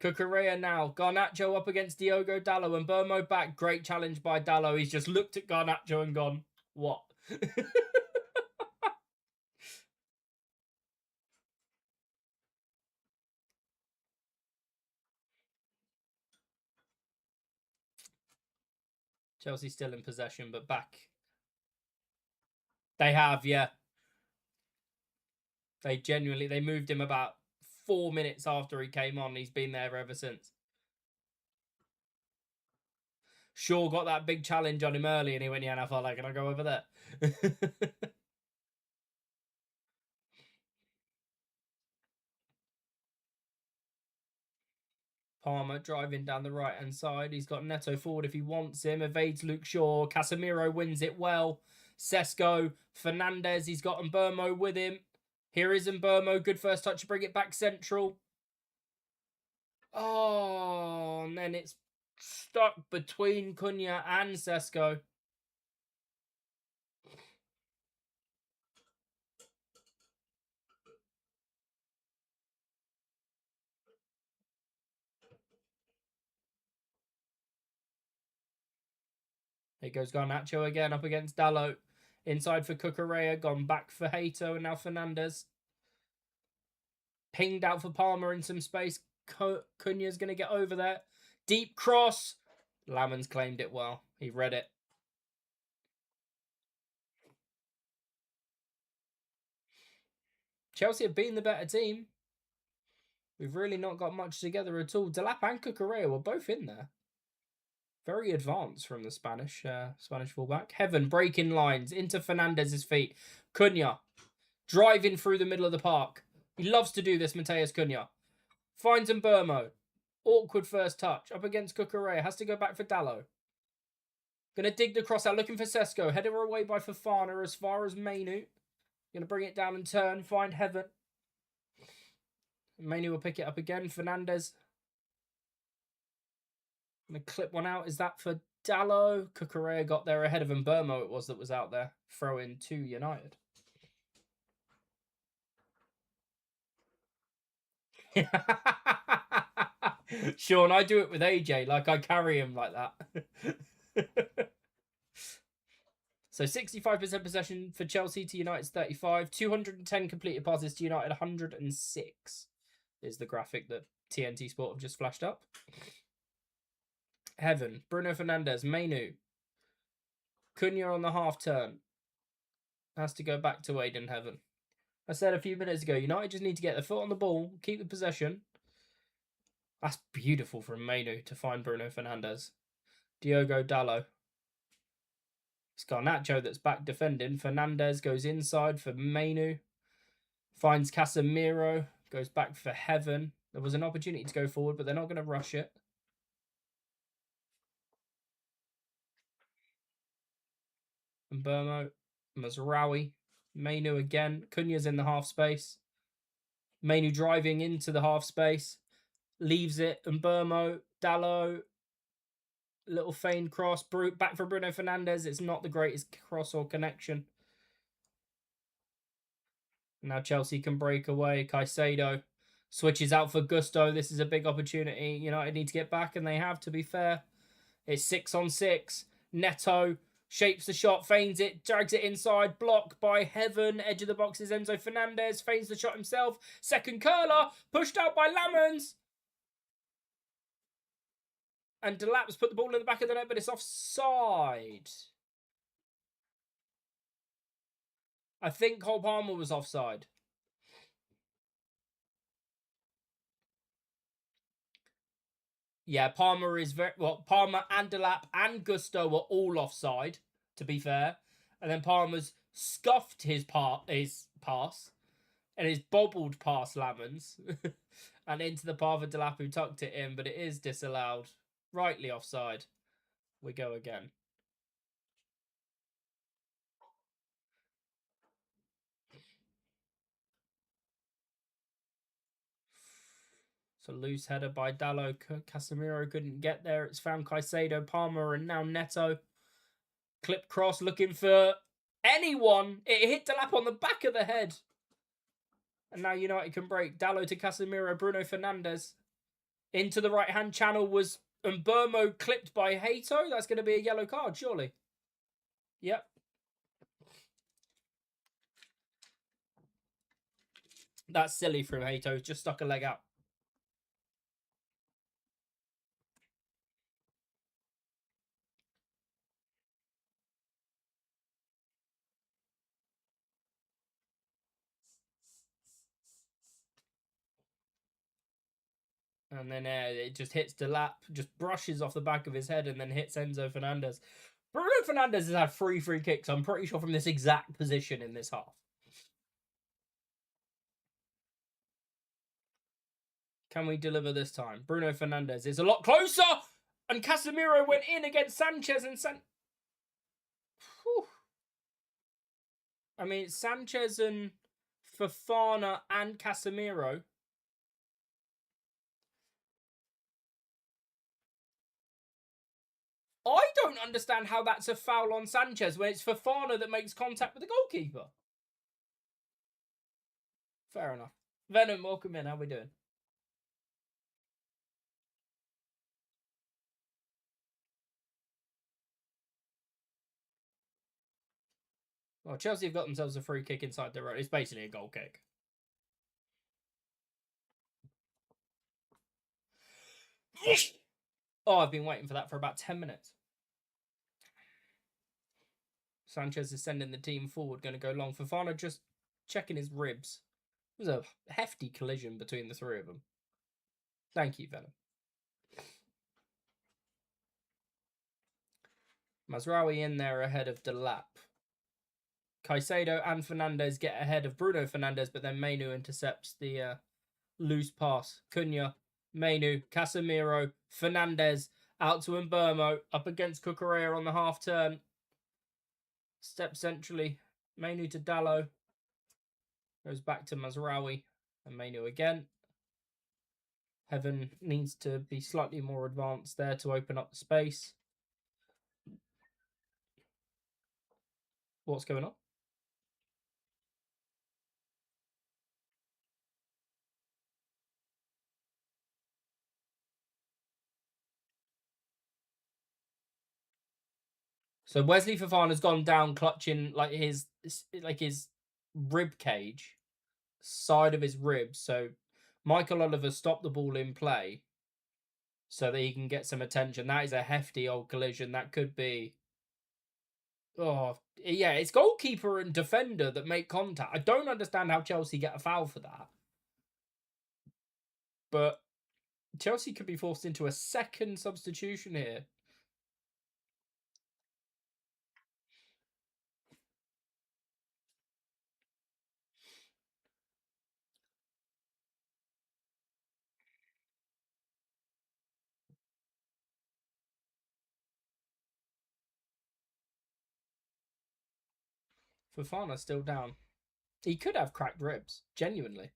Cucurella now. Garnacho up against Diogo Dallo and Burmo back. Great challenge by Dallo. He's just looked at Garnacho and gone, what? Chelsea still in possession, but back. They have, yeah. They moved him about 4 minutes after he came on. He's been there ever since. Shaw got that big challenge on him early, and he went, yeah, I felt like, can I go over there? Palmer driving down the right-hand side. He's got Neto forward if he wants him. Evades Luke Shaw. Casemiro wins it well. Sesko, Fernandez. He's got Mbermo with him. Here is Mbermo. Good first touch to bring it back central. Oh, and then it's stuck between Cunha and Sesko. Here goes Garnacho again up against Dalot. Inside for Cucurella. Gone back for Hato and now Fernandez. Pinged out for Palmer in some space. Cunha's going to get over there. Deep cross. Lammens claimed it well. He read it. Chelsea have been the better team. We've really not got much together at all. Delap and Cucurella were both in there. Very advanced from the Spanish fullback. Heaven breaking lines into Fernandez's feet. Cunha driving through the middle of the park. He loves to do this, Matheus Cunha. Finds Mbermo. Awkward first touch. Up against Cucurella. Has to go back for Dalot. Gonna dig the cross out. Looking for Sesko. Header away by Fofana as far as Mainu. Gonna bring it down and turn. Find Heaven. Mainu will pick it up again. Fernandez. Gonna clip one out. Is that for Dalot? Cucurella got there ahead of Mbermo. It was that was out there. Throw in to United. Sean, I do it with AJ. Like, I carry him like that. So 65% possession for Chelsea to United's 35. 210 completed passes to United. 106 is the graphic that TNT Sport have just flashed up. Heaven. Bruno Fernandes. Mainu. Cunha on the half turn. Has to go back to Aiden Heaven. I said a few minutes ago, United just need to get their foot on the ball, keep the possession. That's beautiful from Mainu to find Bruno Fernandes. Diogo Dalot. It's Garnacho that's back defending. Fernandez goes inside for Mainu. Finds Casemiro. Goes back for Heaven. There was an opportunity to go forward, but they're not going to rush it. Mbermo. Mazraoui. Mainu again. Cunha's in the half space. Mainu driving into the half space. Leaves it. Mbermo. Dalot. Little feigned cross. Back for Bruno Fernandes. It's not the greatest cross or connection. Now Chelsea can break away. Caicedo switches out for Gusto. This is a big opportunity. United need to get back, and they have, to be fair. It's 6-on-6. Neto shapes the shot, feigns it, drags it inside. Blocked by Heaven. Edge of the box is Enzo Fernandez. Feigns the shot himself. Second curler. Pushed out by Lammens. And Delap's put the ball in the back of the net, but it's offside. I think Cole Palmer was offside. Yeah, Palmer is very well. Palmer and Delap and Gusto were all offside, to be fair. And then Palmer's scuffed his pass and is bobbled past Lammens and into the path of Delap, who tucked it in, but it is disallowed. Rightly offside. We go again. It's a loose header by Dalot. Casemiro couldn't get there. It's found Caicedo, Palmer, and now Neto. Clip cross looking for anyone. It hit Delap on the back of the head. And now United can break. Dalot to Casemiro, Bruno Fernandes. Into the right-hand channel was Mbermo, clipped by Hato. That's going to be a yellow card, surely. Yep. That's silly from Hato. Just stuck a leg out. And then it just hits Delap, just brushes off the back of his head, and then hits Enzo Fernandez. Bruno Fernandez has had 3 free kicks, I'm pretty sure, from this exact position in this half. Can we deliver this time? Bruno Fernandez is a lot closer! And Casemiro went in against Sanchez and I mean, Sanchez and Fofana and Casemiro. I don't understand how that's a foul on Sanchez when it's Fofana that makes contact with the goalkeeper. Fair enough. Venom, welcome in. How we doing? Well, Chelsea have got themselves a free kick inside their own. It's basically a goal kick. Oh, I've been waiting for that for about 10 minutes. Sanchez is sending the team forward, going to go long. Fofana just checking his ribs. It was a hefty collision between the 3 of them. Thank you, Venom. Mazraoui in there ahead of Delap. Caicedo and Fernandez get ahead of Bruno Fernandez, but then Mainu intercepts the loose pass. Cunha, Mainu, Casemiro, Fernandez out to Mbermo, up against Cucurella on the half turn. Step centrally, Mainu to Dallo. Goes back to Mazraoui and Mainu again. Heaven needs to be slightly more advanced there to open up the space. What's going on? So Wesley Fofana's gone down, clutching like his rib cage, side of his ribs. So Michael Oliver stopped the ball in play so that he can get some attention. That is a hefty old collision. That could be. Oh yeah, it's goalkeeper and defender that make contact. I don't understand how Chelsea get a foul for that, but Chelsea could be forced into a second substitution here. Fofana's still down. He could have cracked ribs, genuinely.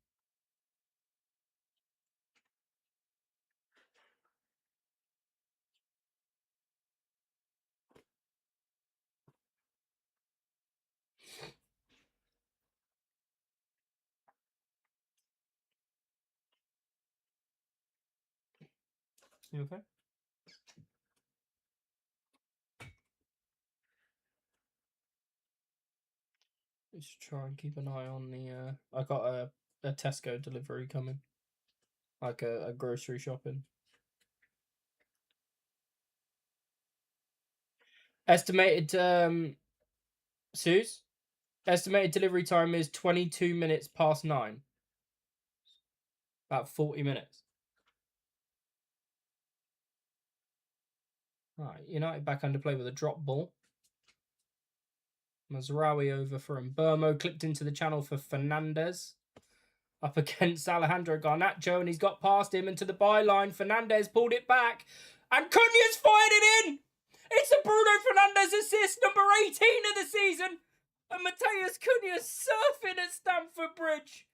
You okay? Let's try and keep an eye on the. I got a Tesco delivery coming, like a grocery shopping. Estimated Suze? Estimated delivery time is 22 minutes past 9. About 40 minutes. Right, United back under play with a drop ball. Mazraoui over for Mbermo, clipped into the channel for Fernandez. Up against Alejandro Garnacho, and he's got past him into the byline. Fernandez pulled it back, and Cunha's fired it in! It's a Bruno Fernandez assist, number 18 of the season! And Mateus Cunha surfing at Stamford Bridge.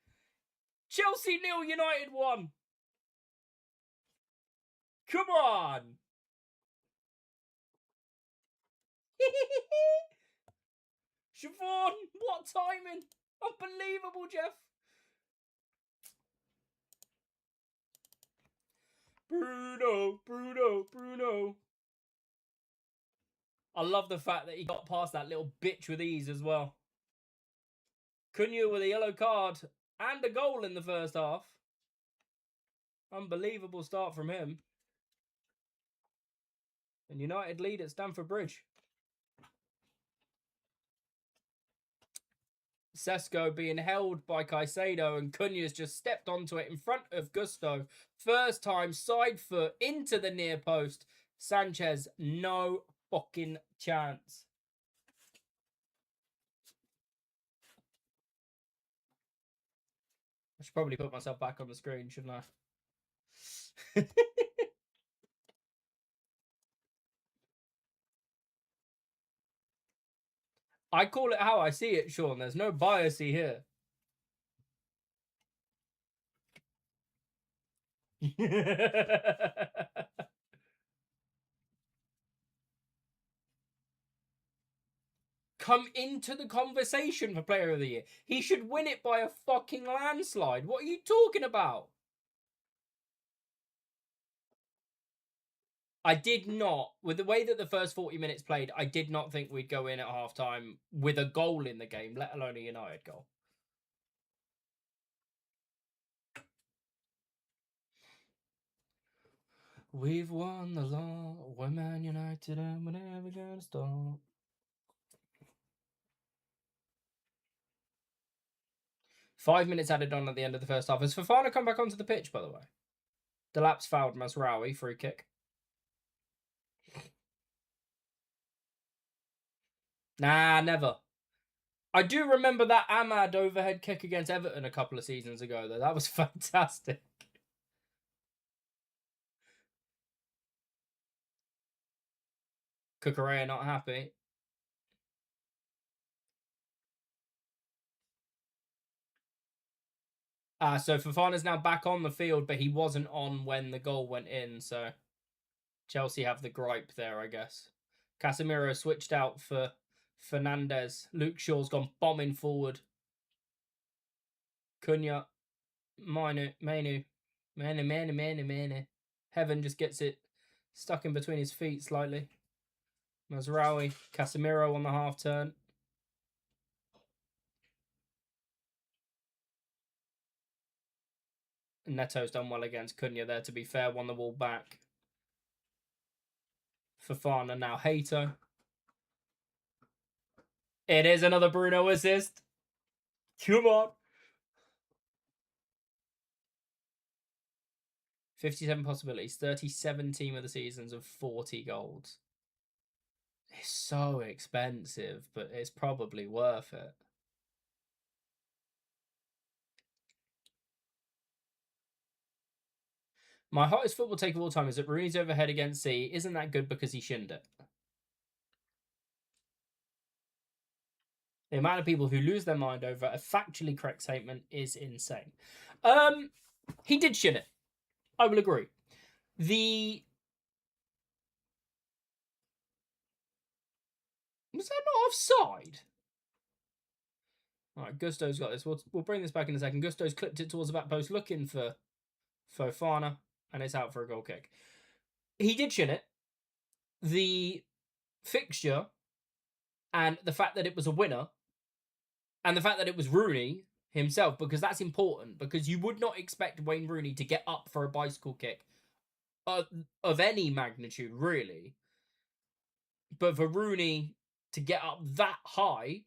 Chelsea 0, United 1. Come on! Siobhan, what timing! Unbelievable, Jeff! Bruno, Bruno, Bruno. I love the fact that he got past that little bitch with ease as well. Cunha with a yellow card and a goal in the first half. Unbelievable start from him. And United lead at Stamford Bridge. Sesko being held by Caicedo, and Cunha's just stepped onto it in front of Gusto. First time, side foot into the near post. Sanchez, no fucking chance. I should probably put myself back on the screen, shouldn't I? I call it how I see it, Sean. There's no biasy here. Come into the conversation for Player of the Year. He should win it by a fucking landslide. What are you talking about? I did not, with the way that the first 40 minutes played, I did not think we'd go in at halftime with a goal in the game, let alone a United goal. We've won the law, we're Man United, and we're never gonna stop. Five minutes added on at the end of the first half. Has Fofana come back onto the pitch, by the way? Delap's fouled Mazraoui, free kick. Nah, never. I do remember that Ahmad overhead kick against Everton a couple of seasons ago, though. That was fantastic. Cucurella not happy. So Fofana's now back on the field, but he wasn't on when the goal went in, so Chelsea have the gripe there, I guess. Casemiro switched out for Fernandez. Luke Shaw's gone bombing forward. Cunha. Manu. Heaven just gets it stuck in between his feet slightly. Mazraoui. Casemiro on the half turn. Neto's done well against Cunha there, to be fair. Won the ball back. Fofana now Hato. It is another Bruno assist. Come on. 57 possibilities. 37 team of the seasons of 40 goals. It's so expensive, but it's probably worth it. My hottest football take of all time is that Rooney's overhead against C. Isn't that good because he shinned it? The amount of people who lose their mind over a factually correct statement is insane. He did shin it. I will agree. Was that not offside? All right, Gusto's got this. We'll bring this back in a second. Gusto's clipped it towards the back post, looking for Fofana, and it's out for a goal kick. He did shin it. The fixture and the fact that it was a winner and the fact that it was Rooney himself, because that's important, because you would not expect Wayne Rooney to get up for a bicycle kick of any magnitude, really. But for Rooney to get up that high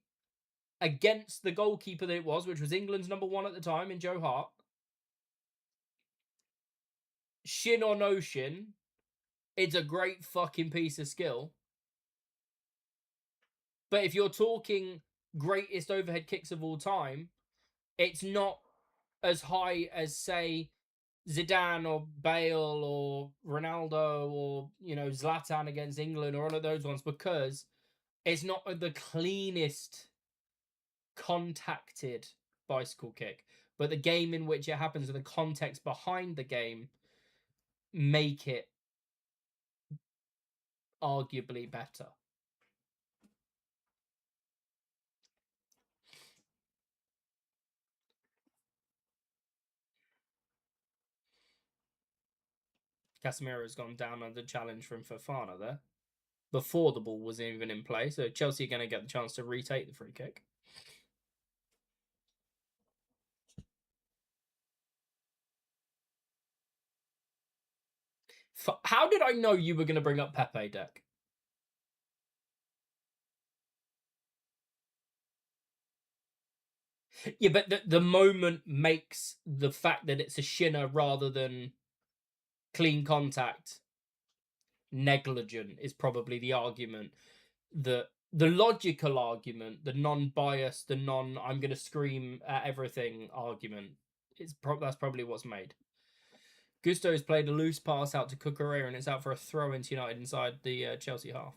against the goalkeeper that it was, which was England's number one at the time in Joe Hart, shin or no shin, it's a great fucking piece of skill. But if you're talking greatest overhead kicks of all time, it's not as high as, say, Zidane or Bale or Ronaldo or, Zlatan against England or all of those ones, because it's not the cleanest contacted bicycle kick. But the game in which it happens and the context behind the game make it arguably better. Casemiro's gone down under challenge from Fofana there before the ball was even in play. So Chelsea are going to get the chance to retake the free kick. How did I know you were going to bring up Pepe, Deck? Yeah, but the moment makes the fact that it's a shinner rather than clean contact negligent is probably the argument. The logical argument, the non-biased, the non I'm going to scream at everything argument, that's probably what's made. Gusto's played a loose pass out to Cucurella and it's out for a throw into United inside the Chelsea half.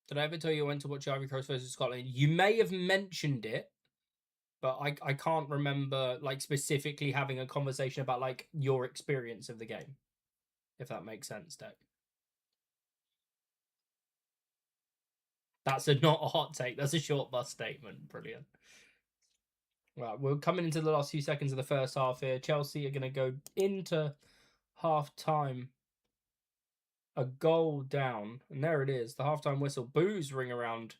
Did I ever tell you I went to watch Ivory Coast versus Scotland? You may have mentioned it, but I can't remember like specifically having a conversation about like your experience of the game, if that makes sense, Deck. That's not a hot take. That's a short bus statement. Brilliant. Right, we're coming into the last few seconds of the first half here. Chelsea are going to go into half time a goal down, and there it is. The halftime whistle. Boos ring around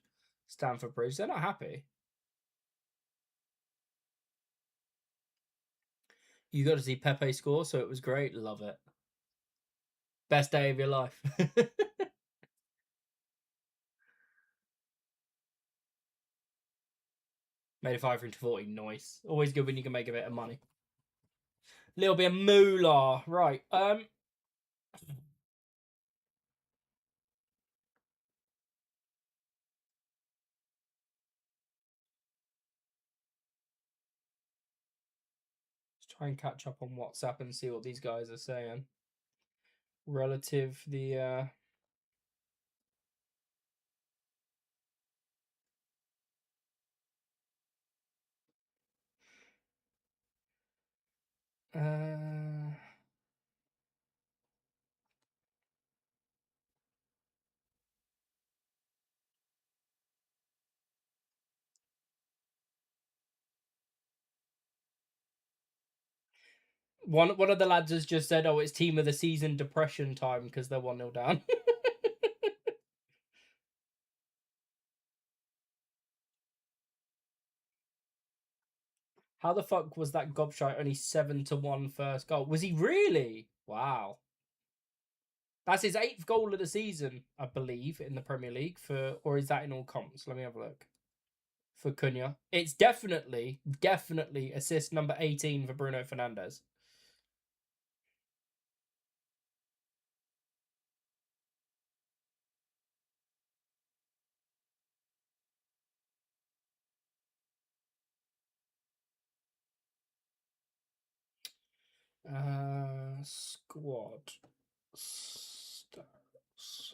Stamford Bridge. They're not happy. You got to see Pepe score, so it was great. Love it. Best day of your life. Made a 5 into 40. Nice. Always good when you can make a bit of money. Little bit of moolah. Right. Let's try and catch up on WhatsApp and see what these guys are saying. Relative the one of the lads has just said, "Oh, it's team of the season depression time because they're 1-0 down." How the fuck was that gobshite only 7-1 first goal? Was he really? Wow. That's his 8th goal of the season, I believe, in the Premier League or is that in all comps? Let me have a look. For Cunha. It's definitely assist number 18 for Bruno Fernandes. Squad stats.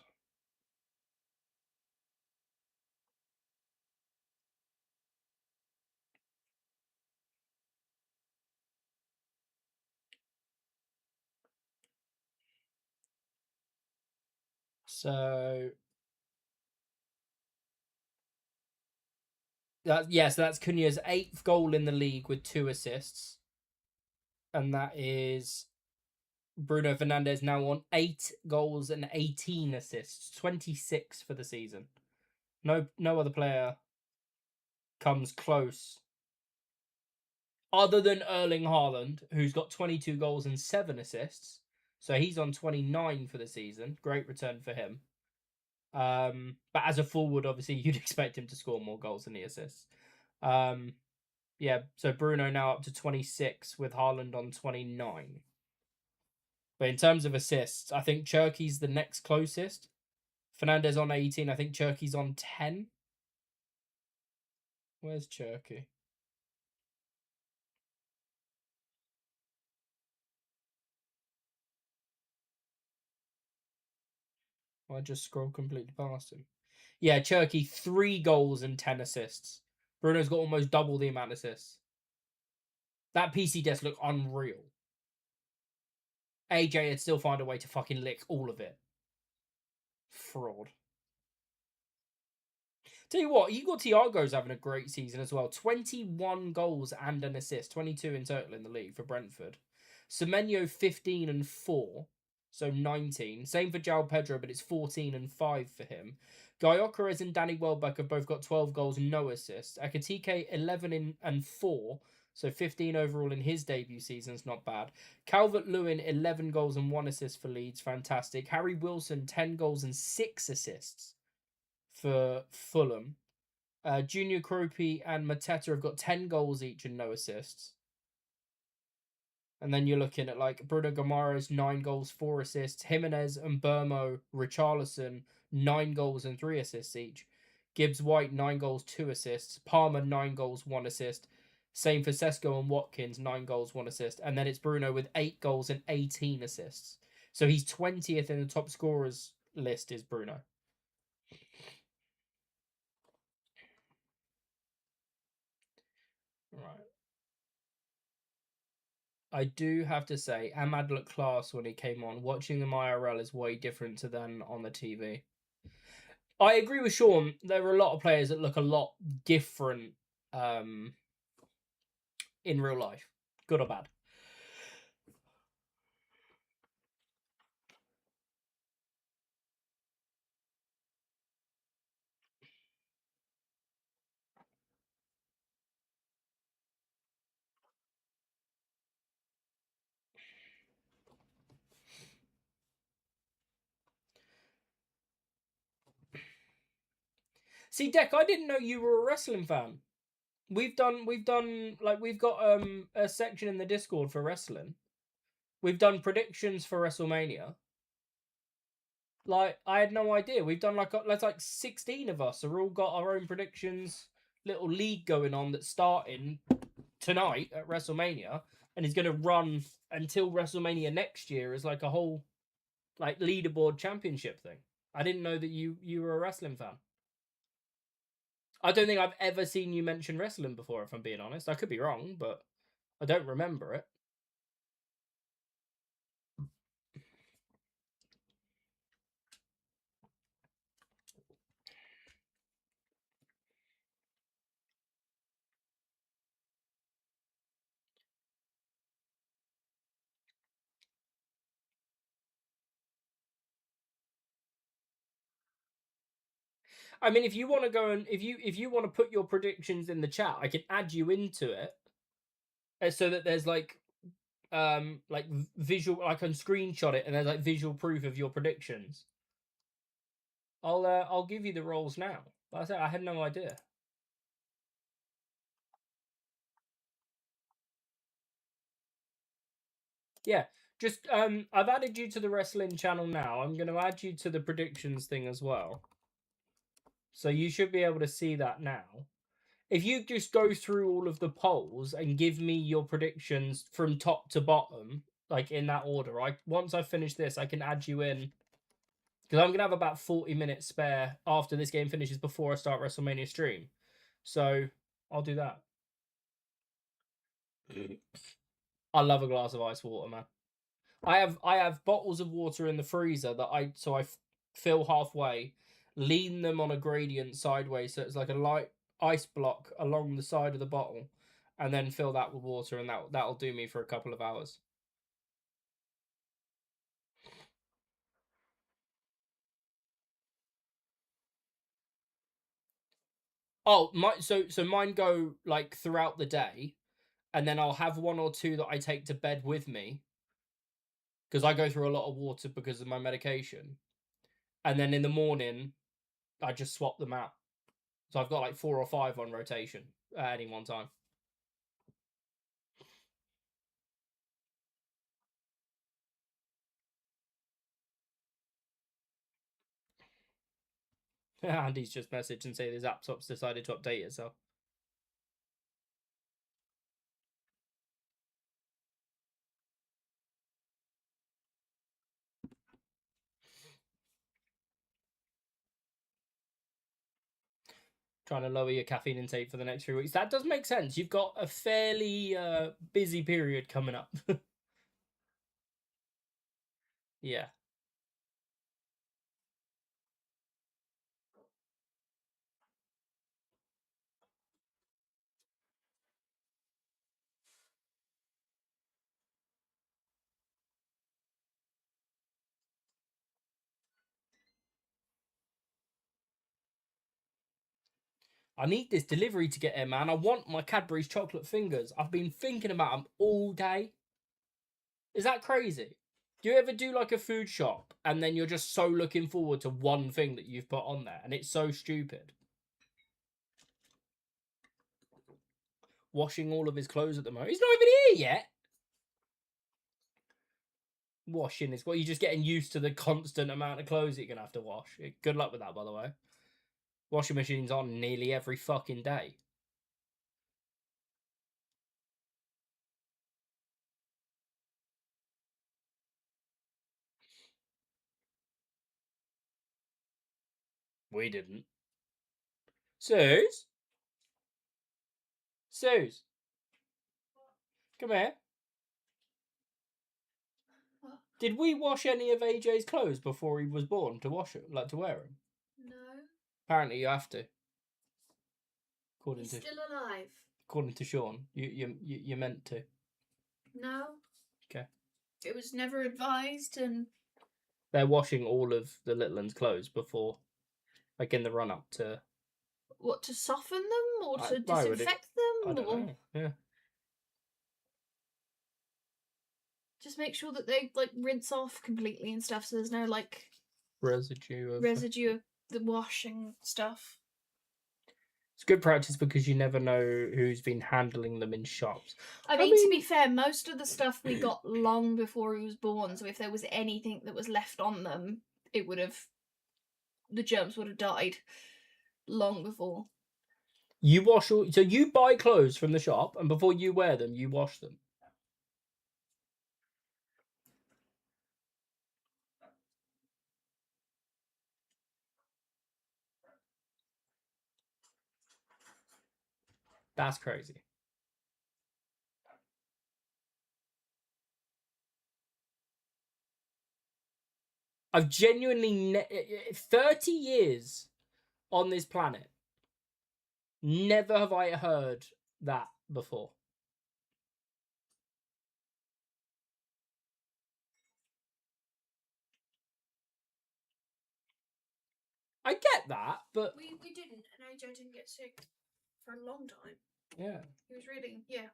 So that's Cunha's 8th goal in the league with 2 assists. And that is Bruno Fernandes now on 8 goals and 18 assists, 26 for the season. No other player comes close other than Erling Haaland, who's got 22 goals and 7 assists. So he's on 29 for the season. Great return for him. But as a forward, obviously, you'd expect him to score more goals than he assists. Yeah, so Bruno now up to 26 with Haaland on 29. But in terms of assists, I think Cherky's the next closest. Fernandez on 18. I think Cherky's on 10. Where's Cherky? I just scroll completely past him. Yeah, Cherky, 3 goals and 10 assists. Bruno's got almost double the amount of assists. That PC desk looked unreal. AJ would still find a way to fucking lick all of it. Fraud. Tell you what, Igor Thiago's having a great season as well. 21 goals and an assist. 22 in total in the league for Brentford. Semenyo, 15 and 4. so 19. Same for João Pedro, but it's 14 and 5 for him. Gyökeres and Danny Welbeck have both got 12 goals and no assists. Ekitike 11 and 4, so 15 overall in his debut season is not bad. Calvert-Lewin 11 goals and 1 assist for Leeds, fantastic. Harry Wilson 10 goals and 6 assists for Fulham. Junior Kropi and Mateta have got 10 goals each and no assists. And then you're looking at like Bruno Guimaraes, 9 goals, 4 assists. Jimenez and Burmo, Richarlison, 9 goals and 3 assists each. Gibbs White, 9 goals, 2 assists. Palmer, 9 goals, 1 assist. Same for Sesko and Watkins, 9 goals, 1 assist. And then it's Bruno with 8 goals and 18 assists. So he's 20th in the top scorers list, is Bruno. Right. I do have to say, Ahmad looked class when he came on. Watching him IRL is way different to than on the TV. I agree with Sean. There are a lot of players that look a lot different in real life, good or bad. See, Deck, I didn't know you were a wrestling fan. We've got a section in the Discord for wrestling. We've done predictions for WrestleMania. Like, I had no idea. We've done there's like 16 of us. We've all got our own predictions. Little league going on that's starting tonight at WrestleMania and is going to run until WrestleMania next year as like a whole like leaderboard championship thing. I didn't know that you were a wrestling fan. I don't think I've ever seen you mention wrestling before, if I'm being honest. I could be wrong, but I don't remember it. I mean, if you want to go and if you want to put your predictions in the chat, I can add you into it, so that there's like visual. I can screenshot it and there's like visual proof of your predictions. I'll give you the roles now. I had no idea. Yeah, just I've added you to the wrestling channel now. I'm going to add you to the predictions thing as well. So you should be able to see that now. If you just go through all of the polls and give me your predictions from top to bottom, like in that order, once I finish this, I can add you in. Because I'm going to have about 40 minutes spare after this game finishes before I start WrestleMania stream. So I'll do that. I love a glass of ice water, man. I have bottles of water in the freezer that I fill halfway, lean them on a gradient sideways, so it's like a light ice block along the side of the bottle, and then fill that with water, and that'll do me for a couple of hours. Oh, so mine go like throughout the day, and then I'll have one or two that I take to bed with me because I go through a lot of water because of my medication, and then in the morning I just swap them out. So I've got like 4 or 5 on rotation at any one time. Andy's just messaged and say his laptop's decided to update itself. Trying to lower your caffeine intake for the next 3 weeks. That does make sense. You've got a fairly busy period coming up. Yeah. I need this delivery to get here, man. I want my Cadbury's chocolate fingers. I've been thinking about them all day. Is that crazy? Do you ever do like a food shop and then you're just so looking forward to one thing that you've put on there and it's so stupid? Washing all of his clothes at the moment. He's not even here yet. Washing is what you're just getting used to the constant amount of clothes you're gonna have to wash. Good luck with that, by the way. Washing machine's on nearly every fucking day. We didn't. Suze? Suze? Come here. What? Did we wash any of AJ's clothes before he was born to wash it, like to wear them? No. Apparently you have to. He's still alive. According to Sean, you're meant to. No. Okay. It was never advised, and They're washing all of the little one's clothes before, like in the run up to. what, to soften them or to why would it- disinfect I them, don't or know. Yeah. just make sure that they like rinse off completely and stuff, so there's no like Residue of. residue of the washing stuff. It's good practice because you never know who's been handling them in shops. I mean, to be fair, most of the stuff we got long before he was born, so if there was anything that was left on them, it would have. The germs would have died long before. You wash all. So you buy clothes from the shop, and before you wear them, you wash them. That's crazy. I've genuinely 30 years on this planet. Never have I heard that before. I get that, but We didn't, and AJ didn't get sick for a long time. yeah. He was really, yeah.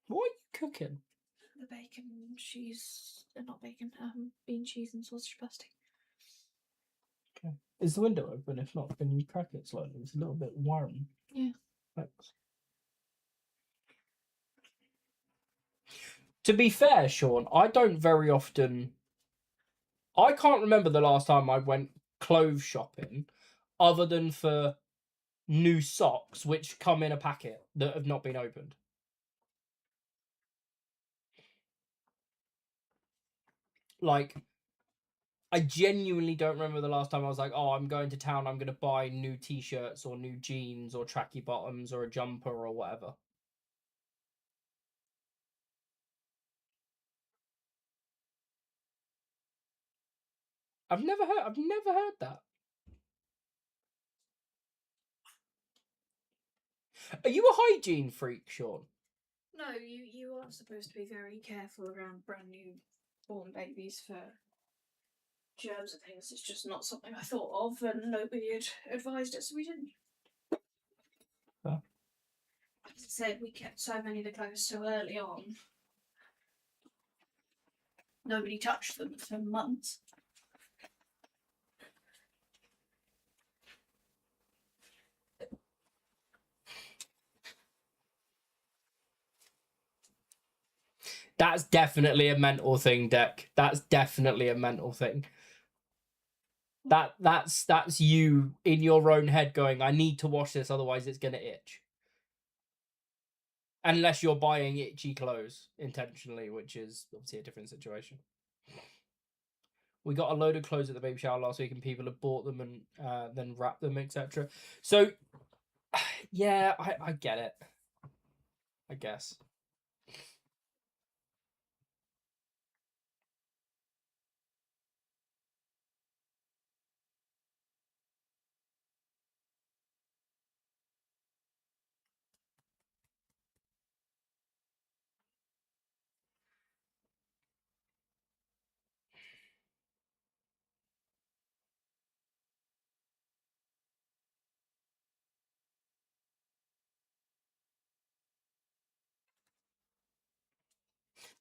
What are you cooking? The bacon, cheese, not bacon, bean cheese and sausage pasty. Okay. Is the window open? If not, can you crack it slightly? It's a little bit warm. Yeah. Thanks. To be fair, Sean, I don't very often. I can't remember the last time I went clothes shopping, other than for new socks which come in a packet that have not been opened. Like, I genuinely don't remember the last time I was like, oh, I'm going to town, I'm going to buy new t-shirts or new jeans or tracky bottoms or a jumper or whatever. I've never heard that. Are you a hygiene freak, Sean? No, you are supposed to be very careful around brand new born babies for germs and things. It's just not something I thought of, and nobody had advised us, so we didn't. Huh. As I said, we kept so many of the clothes so early on. Nobody touched them for months. That's definitely a mental thing, Deck. That's definitely a mental thing. That's you in your own head going, I need to wash this, otherwise it's gonna itch. Unless you're buying itchy clothes intentionally, which is obviously a different situation. We got a load of clothes at the baby shower last week, and people have bought them and then wrapped them, etc. So, yeah, I get it. I guess.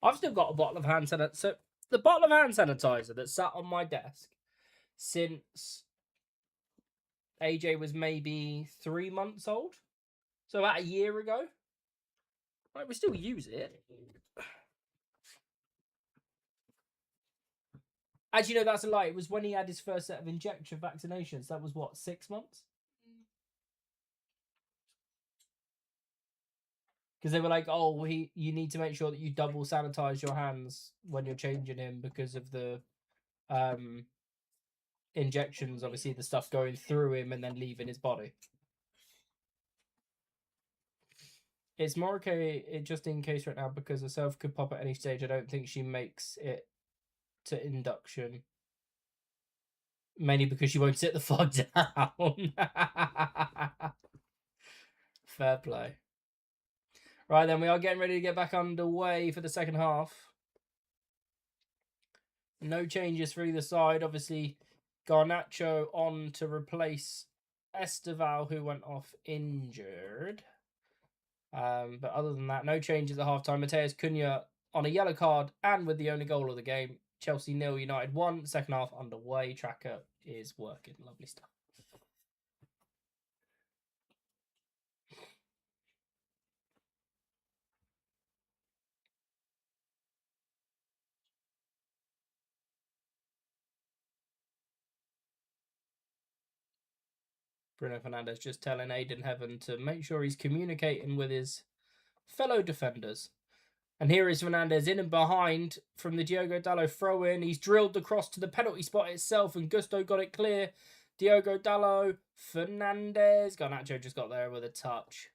I've still got a bottle of hand sanitizer. So the bottle of hand sanitizer that sat on my desk since AJ was maybe 3 months old, so about a year ago. Like, we still use it. Actually, no, that's a lie. It was when he had his first set of injection vaccinations. That was what, 6 months? Because they were like, "Oh, you need to make sure that you double sanitize your hands when you're changing him because of the injections. Obviously, the stuff going through him and then leaving his body." It's more okay, just in case right now, because herself could pop at any stage. I don't think she makes it to induction. Mainly because she won't sit the fuck down. Fair play. Right then, we are getting ready to get back underway for the second half. No changes for either side. Obviously, Garnacho on to replace Esteval, who went off injured. But other than that, no changes at halftime. Mateus Cunha on a yellow card and with the only goal of the game. Chelsea 0, United 1. Second half underway. Tracker is working. Lovely stuff. Bruno Fernandes just telling Aiden Heaven to make sure he's communicating with his fellow defenders. And here is Fernandes in and behind from the Diogo Dalot throw-in. He's drilled the cross to the penalty spot itself, and Gusto got it clear. Diogo Dalot, Fernandes. Garnacho just got there with a touch.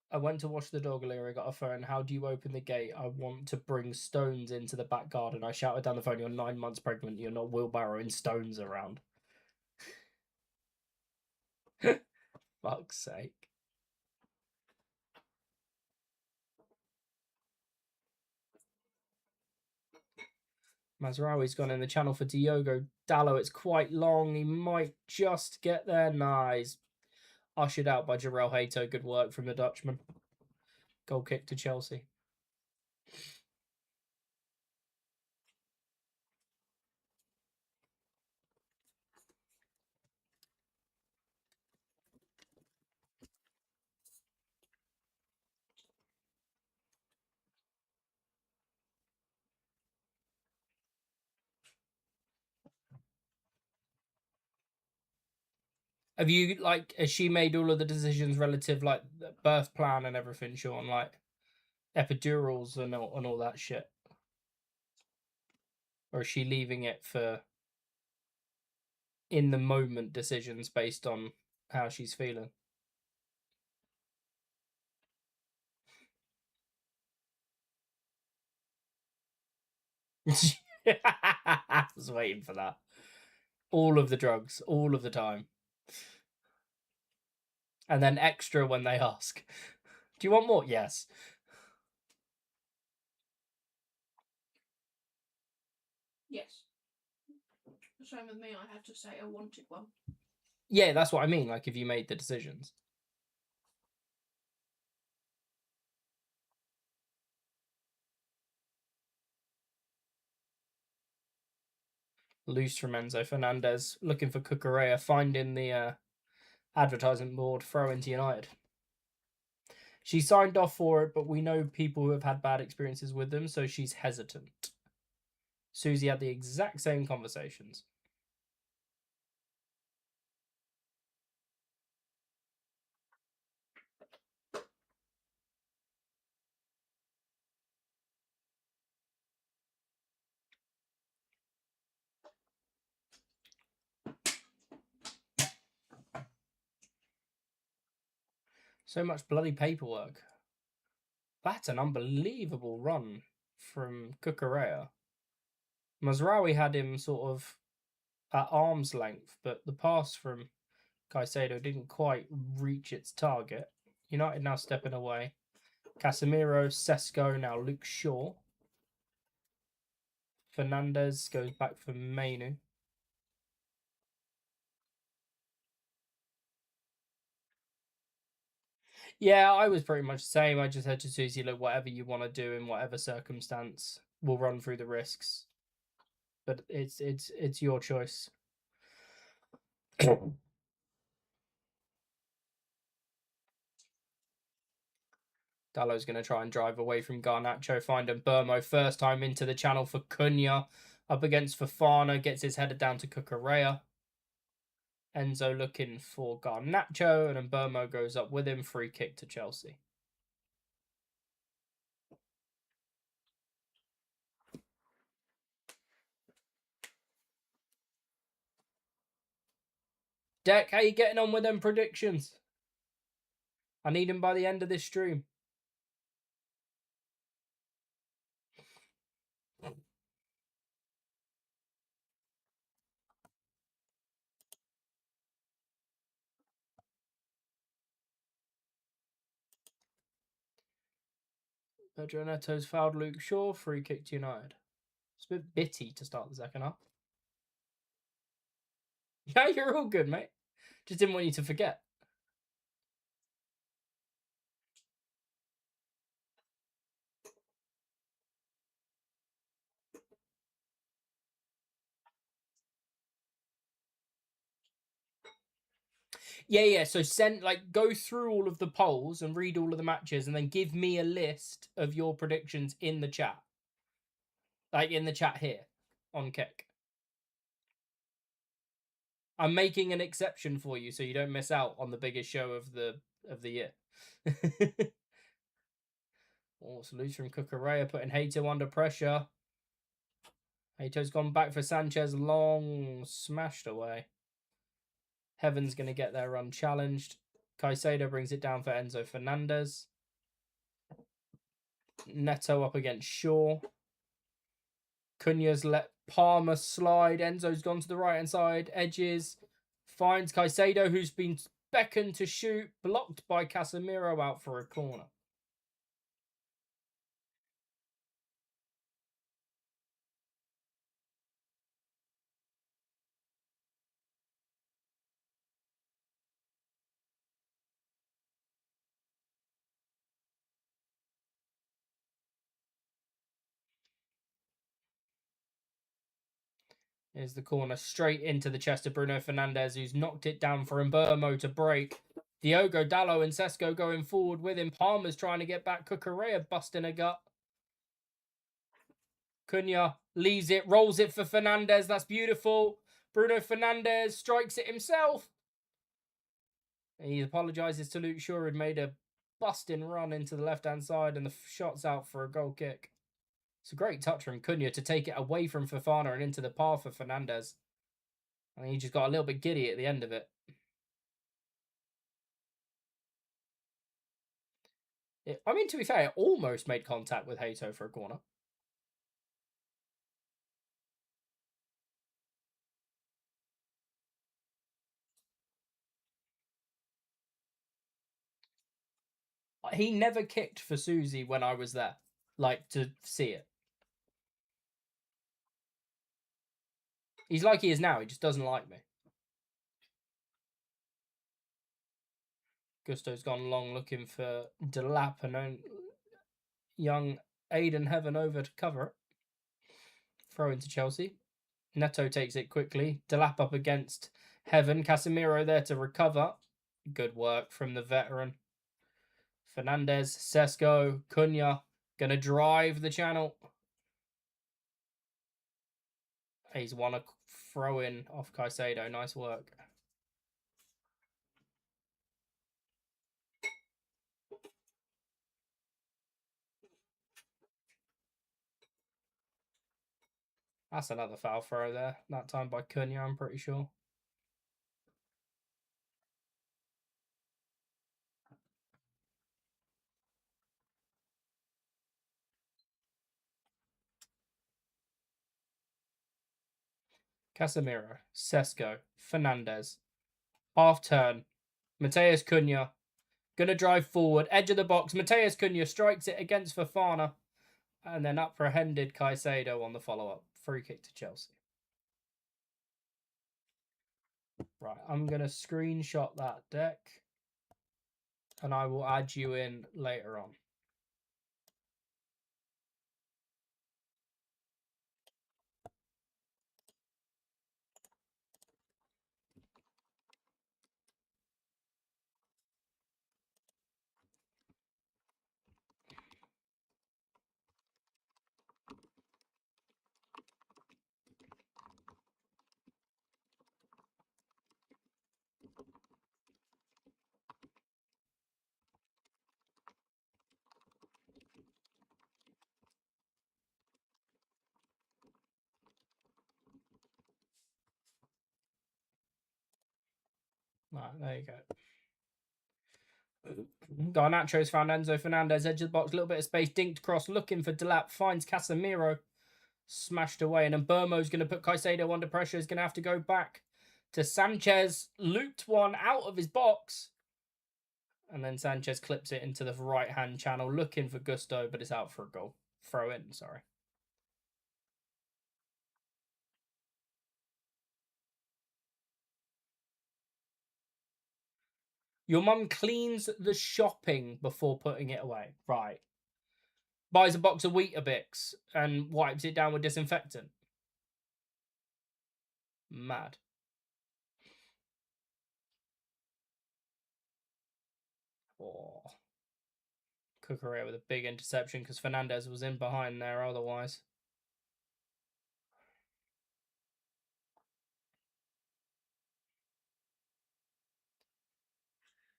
I went to wash the dog earlier. I got a phone. How do you open the gate? I want to bring stones into the back garden. I shouted down the phone, "You're 9 months pregnant. You're not wheelbarrowing stones around." Fuck's sake. Mazraoui's gone in the channel for Diogo Dalot. It's quite long. He might just get there. Nice. Ushered out by Jarrell Hato. Good work from the Dutchman. Goal kick to Chelsea. Have you, like, has she made all of the decisions relative, like, the birth plan and everything, Sean? Like, epidurals and all that shit? Or is she leaving it for in the moment decisions based on how she's feeling? I was waiting for that. All of the drugs, all of the time. And then extra when they ask. Do you want more? Yes. Yes. Same with me. I had to say I wanted one. Yeah, that's what I mean. Like, if you made the decisions. Loose from Enzo Fernandez. Looking for Cucurella. Finding the advertising board. Throw into United. She signed off for it, but we know people who have had bad experiences with them, so she's hesitant. Susie had the exact same conversations. So much bloody paperwork. That's an unbelievable run from Cucurella. Mazraoui had him sort of at arm's length, but the pass from Caicedo didn't quite reach its target. United now stepping away. Casemiro, Sesko, now Luke Shaw. Fernandez goes back for Mainu. Yeah, I was pretty much the same. I just had to Susie, look, whatever you want to do in whatever circumstance, we'll run through the risks. But it's your choice. Dallo's going to try and drive away from Garnacho, find him. Burmo first time into the channel for Cunha. Up against Fofana, gets his header down to Cucurella. Enzo looking for Garnacho, and then Burmo goes up with him. Free kick to Chelsea. Deck, how you getting on with them predictions? I need them by the end of this stream. Pedro Neto's fouled Luke Shaw. Free kick to United. It's a bit bitty to start the second half. Yeah, you're all good, mate. Just didn't want you to forget. Yeah. So go through all of the polls and read all of the matches, and then give me a list of your predictions in the chat. Like in the chat here on Kick. I'm making an exception for you so you don't miss out on the biggest show of the year. Oh, salutes from Cucurella putting Hato under pressure. Hato's gone back for Sanchez, long smashed away. Heaven's going to get there unchallenged. Caicedo brings it down for Enzo Fernandez. Neto up against Shaw. Cunha's let Palmer slide. Enzo's gone to the right-hand side. Edges. Finds Caicedo, who's been beckoned to shoot. Blocked by Casemiro out for a corner. Here's the corner straight into the chest of Bruno Fernandes, who's knocked it down for Mbermo to break. Diogo, Dallo, and Sesko going forward with him. Palmer's trying to get back. Cucurella busting a gut. Cunha leaves it, rolls it for Fernandes. That's beautiful. Bruno Fernandes strikes it himself. He apologises to Luke Shaw, who'd made a busting run into the left-hand side, and the shot's out for a goal kick. It's a great touch from Cunha to take it away from Fofana and into the path for Fernandes. And he just got a little bit giddy at the end of it. I mean, to be fair, it almost made contact with Hato for a corner. He never kicked for Susie when I was there, like, to see it. He's like he is now. He just doesn't like me. Gusto's gone long looking for Delap, and young Aiden Heaven over to cover it. Throw into Chelsea. Neto takes it quickly. Delap up against Heaven. Casemiro there to recover. Good work from the veteran. Fernandez, Sesko, Cunha going to drive the channel. He's won a throw-in off Caicedo. Nice work. That's another foul throw there. That time by Cunha, I'm pretty sure. Casemiro, Sesko, Fernandez. Half turn. Mateus Cunha. Going to drive forward. Edge of the box. Mateus Cunha strikes it against Fofana. And then apprehended Caicedo on the follow-up. Free kick to Chelsea. Right, I'm going to screenshot that deck. And I will add you in later on. Right, there you go. Garnacho's found Enzo Fernandez, edge of the box, little bit of space, dinked cross, looking for Delap, finds Casemiro, smashed away, and then Burmo's going to put Caicedo under pressure, is going to have to go back to Sanchez, looped one out of his box, and then Sanchez clips it into the right-hand channel, looking for Gusto, but it's out for a goal. Throw in, sorry. Your mum cleans the shopping before putting it away. Right. Buys a box of Weetabix and wipes it down with disinfectant. Mad. Oh. Cucurella with a big interception because Fernandez was in behind there otherwise.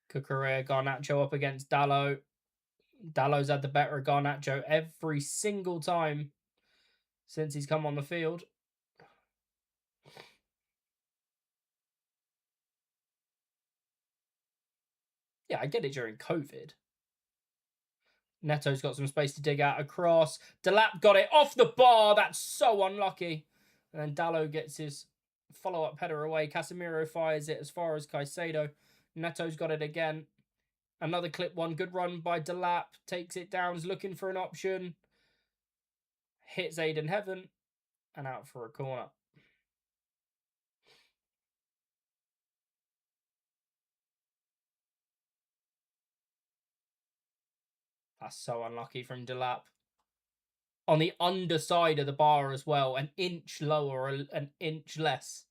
Cucurella, Garnacho up against Dallo. Dallo's had the better of Garnacho every single time since he's come on the field. Yeah, I get it during COVID. Neto's got some space to dig out across. Delap got it off the bar. That's so unlucky. And then Dallo gets his follow-up header away. Casemiro fires it as far as Caicedo. Neto's got it again. Another clip one. Good run by Delap. Takes it down. Is looking for an option. Hits Aiden Heaven. And out for a corner. That's so unlucky from Delap. On the underside of the bar as well. An inch lower, an inch less.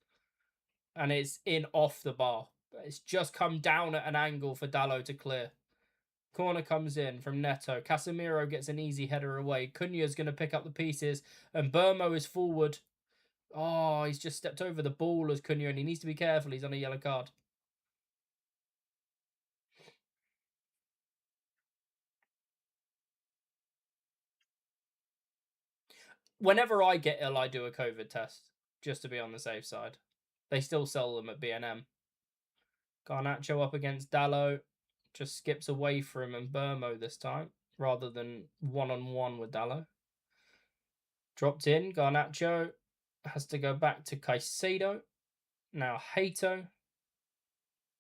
And it's in off the bar. It's just come down at an angle for Dallo to clear. Corner comes in from Neto. Casemiro gets an easy header away. Cunha's going to pick up the pieces. And Burmo is forward. Oh, he's just stepped over the ball as Cunha, and he needs to be careful. He's on a yellow card. Whenever I get ill, I do a COVID test, just to be on the safe side. They still sell them at B&M. Garnacho up against Dallo. Just skips away from him and Burmo this time, rather than one-on-one with Dallo. Dropped in. Garnacho has to go back to Caicedo. Now Hato.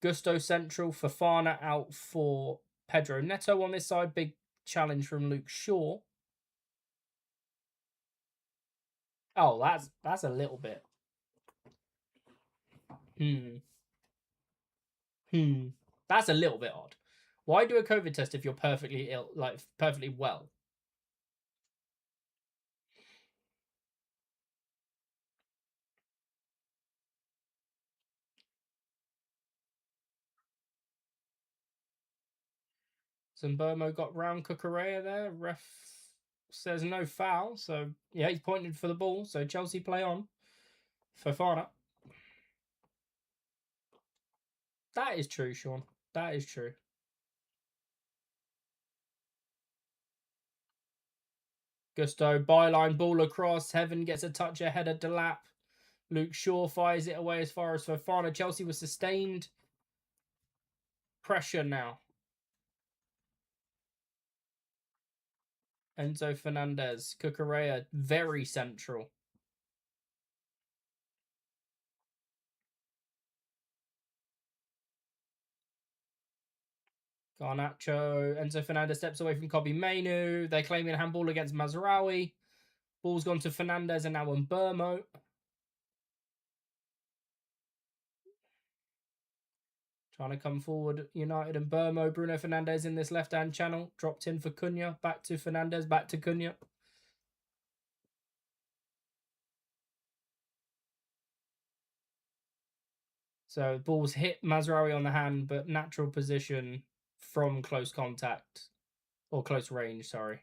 Gusto central. Fofana out for Pedro Neto on this side. Big challenge from Luke Shaw. Oh, that's a little bit. That's a little bit odd. Why do a COVID test if you're perfectly ill, like perfectly well? Zimbermo got round Cucurella there. Ref says no foul. So, yeah, he's pointed for the ball. So, Chelsea play on. Fofana. That is true, Sean. That is true. Gusto, byline, ball across. Heaven gets a touch ahead of Delap. Luke Shaw fires it away as far as Fofana. Chelsea was sustained. Pressure now. Enzo Fernandez. Cucurella, very central. Garnacho. Enzo Fernandez steps away from Kobe Mainu. They're claiming a handball against Mazraoui. Ball's gone to Fernandez and now Mbermo. Trying to come forward, United and Burmo. Bruno Fernandes in this left-hand channel. Dropped in for Cunha. Back to Fernandes. Back to Cunha. So ball's hit Mazraoui on the hand, but natural position from close contact. Or close range, sorry.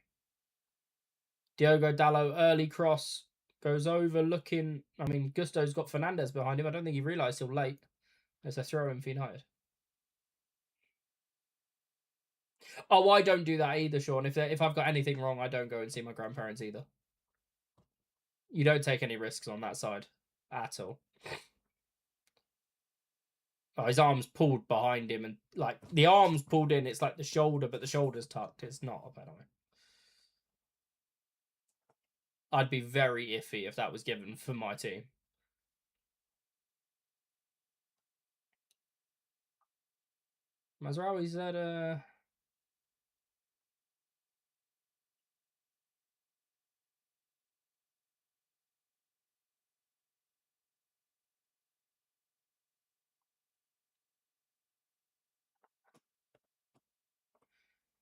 Diogo Dalot, early cross. Goes over looking... I mean, Gusto's got Fernandes behind him. I don't think he realised till late. There's a throw in for United. Oh, I don't do that either, Sean. If I've got anything wrong, I don't go and see my grandparents either. You don't take any risks on that side at all. Oh, his arm's pulled behind him, and like the arm's pulled in. It's like the shoulder, but the shoulder's tucked. It's not a penalty. I'd be very iffy if that was given for my team. Mazraoui's at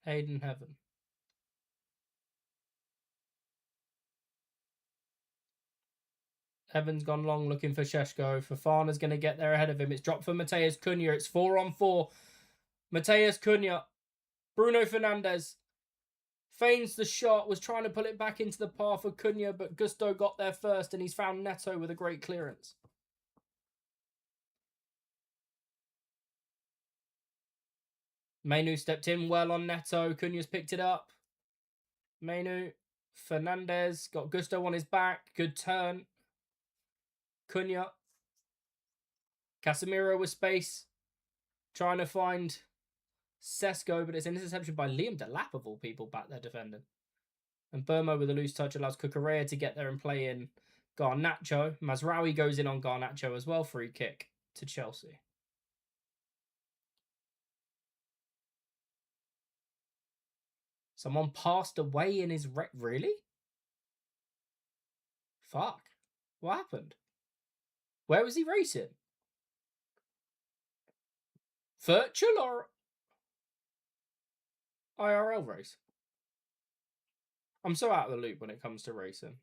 Hayden Heaven. Heaven's gone long looking for Sheshko. Fofana's going to get there ahead of him. It's dropped for Mateus Cunha. It's 4-on-4. Mateus Cunha. Bruno Fernandes. Feigns the shot. Was trying to pull it back into the path of Cunha, but Gusto got there first, and he's found Neto with a great clearance. Mainu stepped in well on Neto. Cunha's picked it up. Mainu. Fernandes. Got Gusto on his back. Good turn. Cunha. Casemiro with space. Trying to find Sesko, but it's an interception by Liam Delap of all people back there defending. And Burmo with a loose touch allows Cucurella to get there and play in Garnacho. Mazraoui goes in on Garnacho as well. Free kick to Chelsea. Someone passed away in his really? Fuck. What happened? Where was he racing? Virtual or IRL race? I'm so out of the loop when it comes to racing.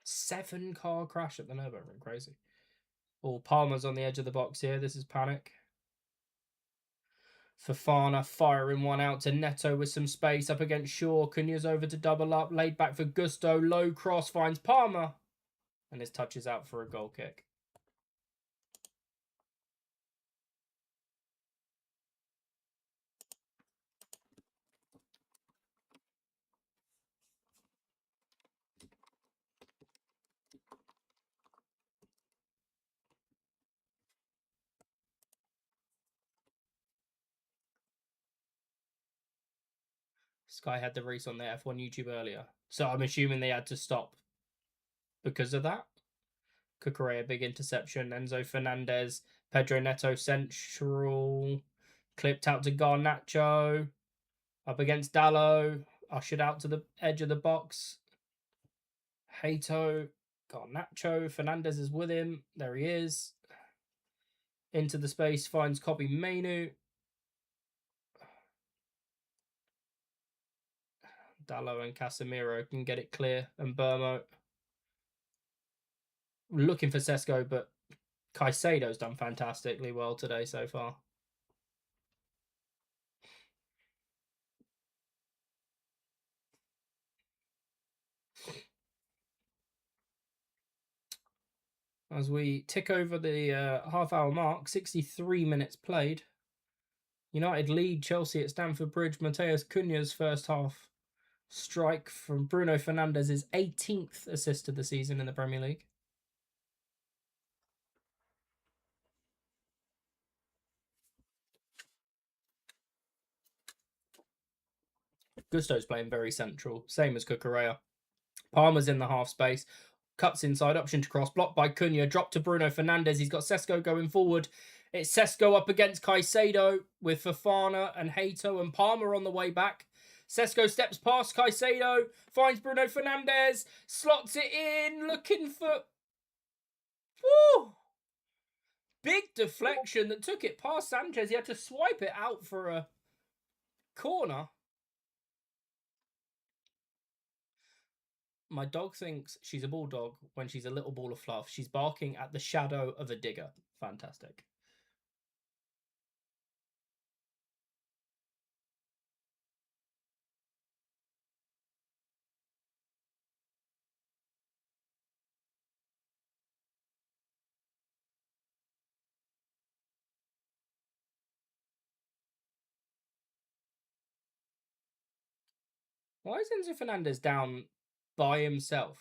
Seven-car crash at the Nürburgring. Crazy. Oh, Palmer's on the edge of the box here. This is panic. Fofana firing one out to Neto with some space up against Shaw. Cunha's over to double up. Laid back for Gusto. Low cross finds Palmer. And his touch is out for a goal kick. Sky had the race on their F1 YouTube earlier. So I'm assuming they had to stop because of that. Cucurella, big interception. Enzo Fernandez. Pedro Neto central. Clipped out to Garnacho. Up against Dalot. Ushered out to the edge of the box. Hato. Garnacho. Fernandez is with him. There he is. Into the space. Finds Kobe Mainu. Dalot and Casemiro can get it clear. And Burmo looking for Sesko, but Caicedo's done fantastically well today so far. As we tick over the half-hour mark, 63 minutes played. United lead Chelsea at Stamford Bridge. Mateus Cunha's first half strike from Bruno Fernandes' 18th assist of the season in the Premier League. Gusto's playing very central, same as Cucurella. Palmer's in the half space. Cuts inside, option to cross, blocked by Cunha, dropped to Bruno Fernandes. He's got Sesko going forward. It's Sesko up against Caicedo with Fofana and Hato and Palmer on the way back. Sesko steps past Caicedo, finds Bruno Fernandes, slots it in, looking for... Woo! Big deflection that took it past Sanchez. He had to swipe it out for a corner. My dog thinks she's a bulldog when she's a little ball of fluff. She's barking at the shadow of a digger. Fantastic. Why is Enzo Fernandez down by himself?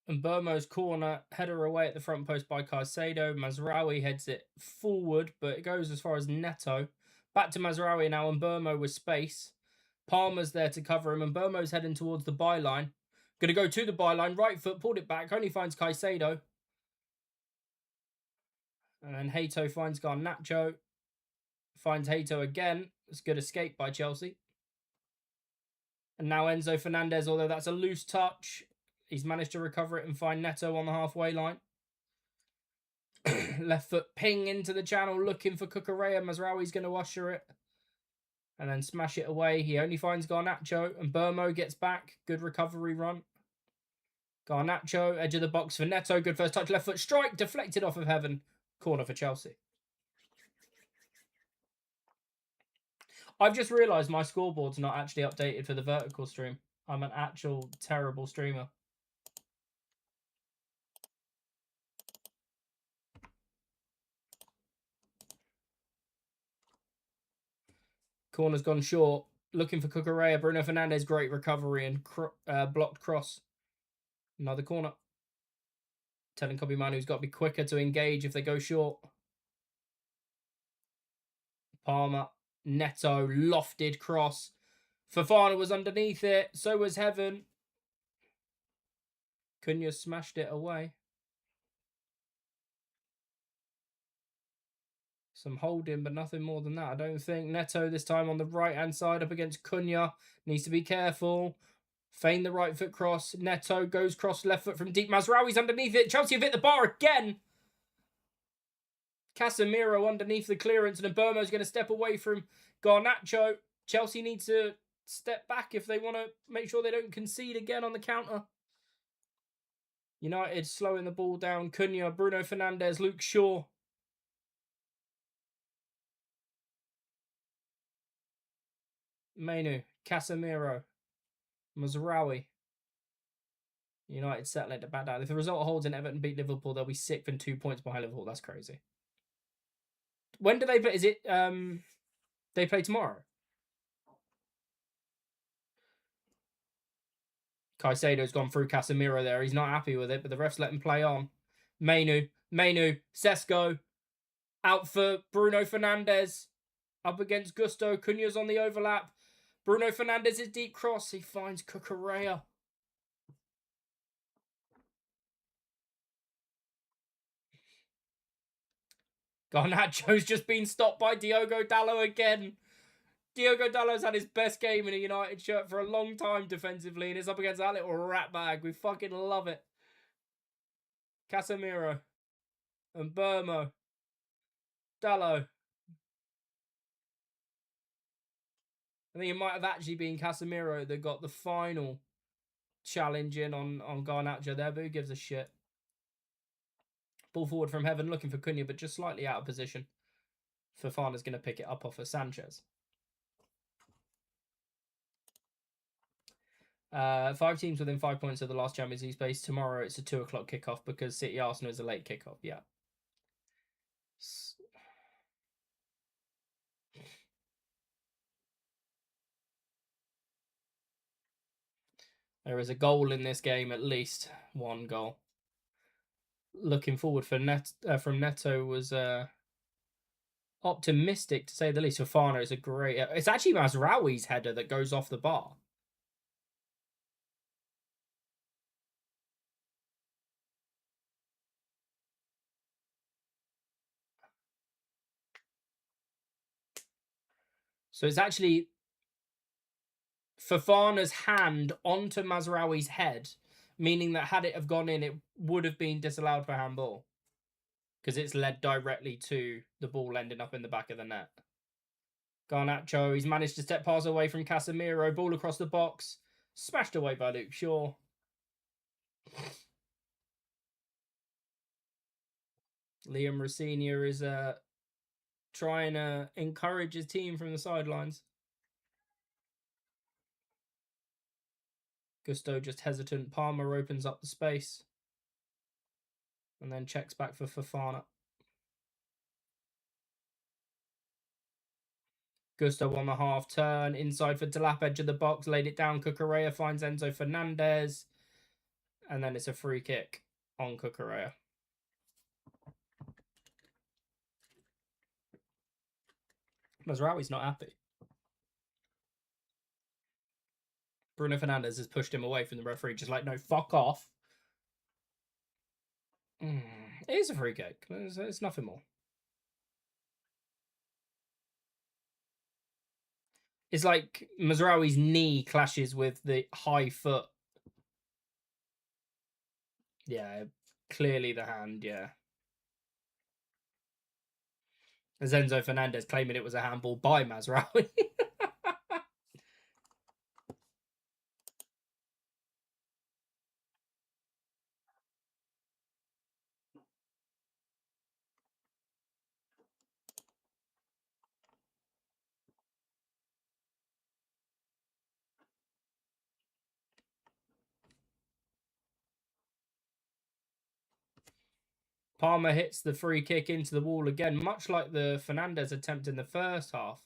And Burmo's corner, header away at the front post by Caicedo. Mazraoui heads it forward, but it goes as far as Neto. Back to Mazraoui now, and Burmo with space. Palmer's there to cover him, and Burmo's heading towards the byline. Going to go to the byline, right foot, pulled it back, only finds Caicedo. And then Hato finds Garnacho. Finds Hato again. It's a good escape by Chelsea. And now Enzo Fernandez, although that's a loose touch, he's managed to recover it and find Neto on the halfway line. Left foot ping into the channel, looking for Cucurella. Mazraoui's going to usher it. And then smash it away. He only finds Garnacho, and Burmo gets back. Good recovery run. Garnacho, edge of the box for Neto. Good first touch, left foot strike, deflected off of Heaven. Corner for Chelsea. I've just realised my scoreboard's not actually updated for the vertical stream. I'm an actual terrible streamer. Corner's gone short. Looking for Cucurella. Bruno Fernandes, great recovery and blocked cross. Another corner. Telling Kobe Manu's got to be quicker to engage if they go short. Palmer, Neto, lofted cross. Fofana was underneath it. So was Heaven. Cunha smashed it away. Some holding, but nothing more than that, I don't think. Neto this time on the right-hand side up against Cunha. Needs to be careful. Feign the right foot cross. Neto goes cross left foot from deep. Mazraoui's underneath it. Chelsea have hit the bar again. Casemiro underneath the clearance, and Burmo's going to step away from Garnacho. Chelsea needs to step back if they want to make sure they don't concede again on the counter. United slowing the ball down. Cunha, Bruno Fernandes, Luke Shaw. Mainu, Casemiro, Mazraoui. United settling to back down. If the result holds and Everton beat Liverpool, they'll be 6th and 2 points behind Liverpool. That's crazy. When do they play? Is it they play tomorrow? Caicedo's gone through Casemiro there. He's not happy with it, but the refs let him play on. Mainu, Sesko. Out for Bruno Fernandes. Up against Gusto. Cunha's on the overlap. Bruno Fernandes' deep cross. He finds Cucurella. Garnacho's just been stopped by Diogo Dalot again. Diogo Dalot's had his best game in a United shirt for a long time defensively, and it's up against that little rat bag. We fucking love it. Casemiro. And Burmo. Dalot. I think it might have actually been Casemiro that got the final challenge in on Garnacho there, but who gives a shit? Ball forward from Heaven, looking for Cunha, but just slightly out of position. Fofana's going to pick it up off of Sanchez. 5 teams within 5 points of the last Champions League space. Tomorrow it's a 2 o'clock kickoff because City Arsenal is a late kickoff. Yeah. There is a goal in this game, at least one goal. looking forward for from Neto was optimistic to say the least. Fofana is a great. It's actually Mazraoui's header that goes off the bar. So it's actually Fofana's hand onto Mazraoui's head, meaning that had it have gone in, it would have been disallowed for handball. Because it's led directly to the ball ending up in the back of the net. Garnacho, he's managed to step pass away from Casemiro, ball across the box, smashed away by Luke Shaw. Liam Rosenior is trying to encourage his team from the sidelines. Gusto just hesitant. Palmer opens up the space. And then checks back for Fofana. Gusto on the half turn. Inside for Delap, edge of the box. Laid it down. Cucurella finds Enzo Fernandez. And then it's a free kick on Cucurella. Mazraoui's not happy. Bruno Fernandes has pushed him away from the referee, just like, no, fuck off. It is a free kick. It's nothing more. It's like Mazraoui's knee clashes with the high foot. Yeah, clearly the hand, yeah. As Enzo Fernandez claiming it was a handball by Mazraoui. Palmer hits the free kick into the wall again, much like the Fernandez attempt in the first half.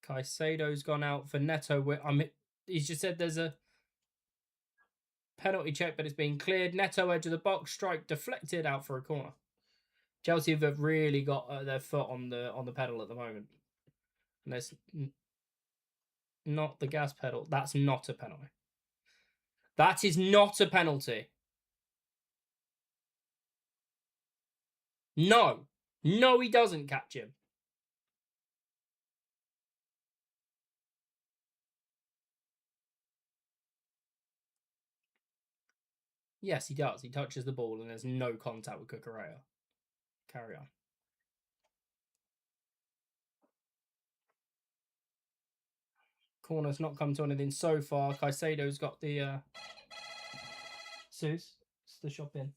Caicedo's gone out for Neto. He's just said there's a penalty check, but it's been cleared. Neto, edge of the box, strike deflected out for a corner. Chelsea have really got their foot on the pedal at the moment. And there's not the gas pedal. That's not a penalty. That is not a penalty. No. No, he doesn't catch him. Yes, he does. He touches the ball and there's no contact with Cucurella. Carry on. Corner's not come to anything so far. Caicedo's got the Suze, it's the shop in.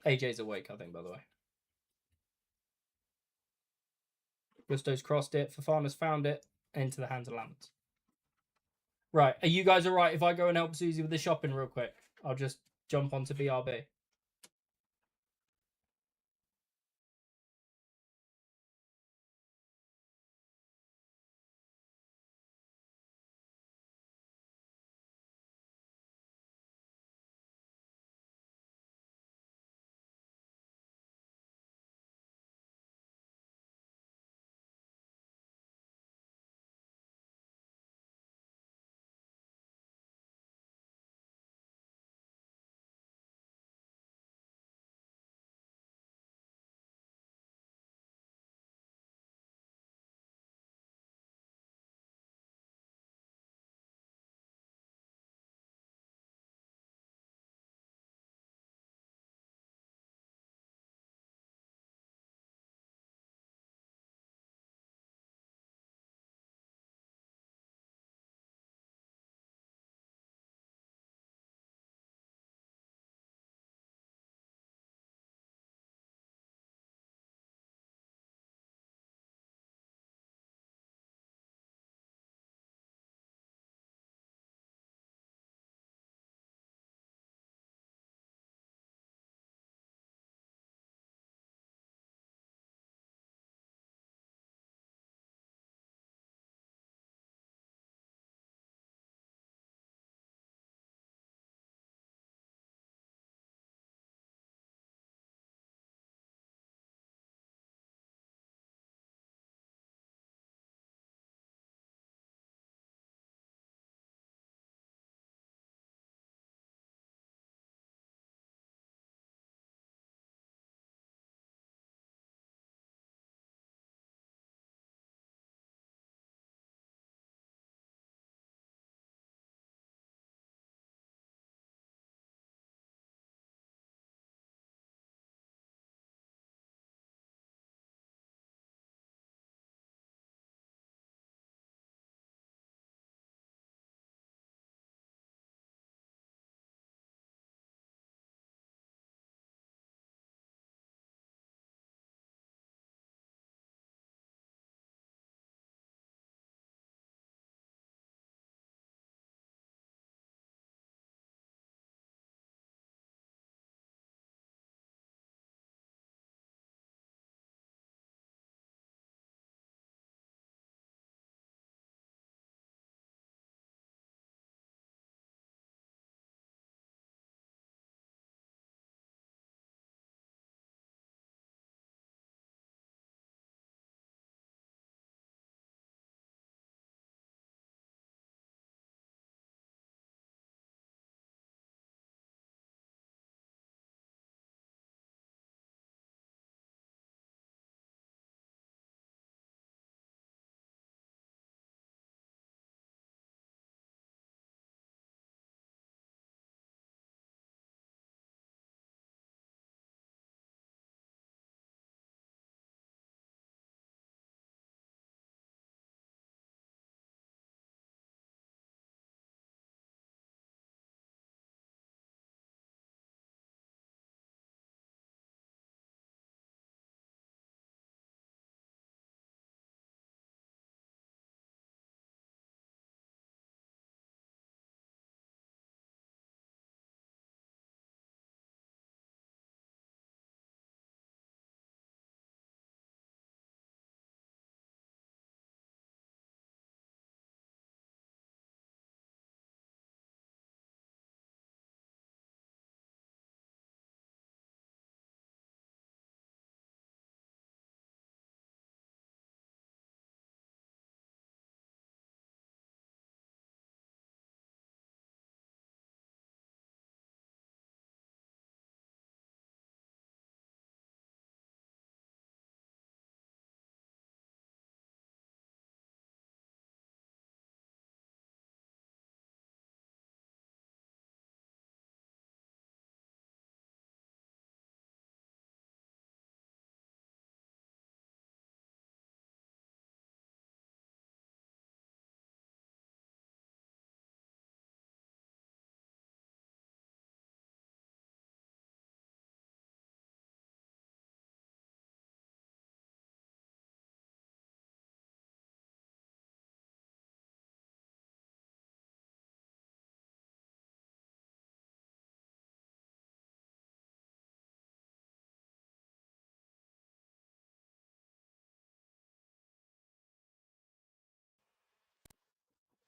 AJ's awake, I think, by the way. Gusto's crossed it. Fofana's found it. Into the hands of Lamont. Right. Are you guys all right if I go and help Susie with the shopping real quick? I'll just jump onto BRB.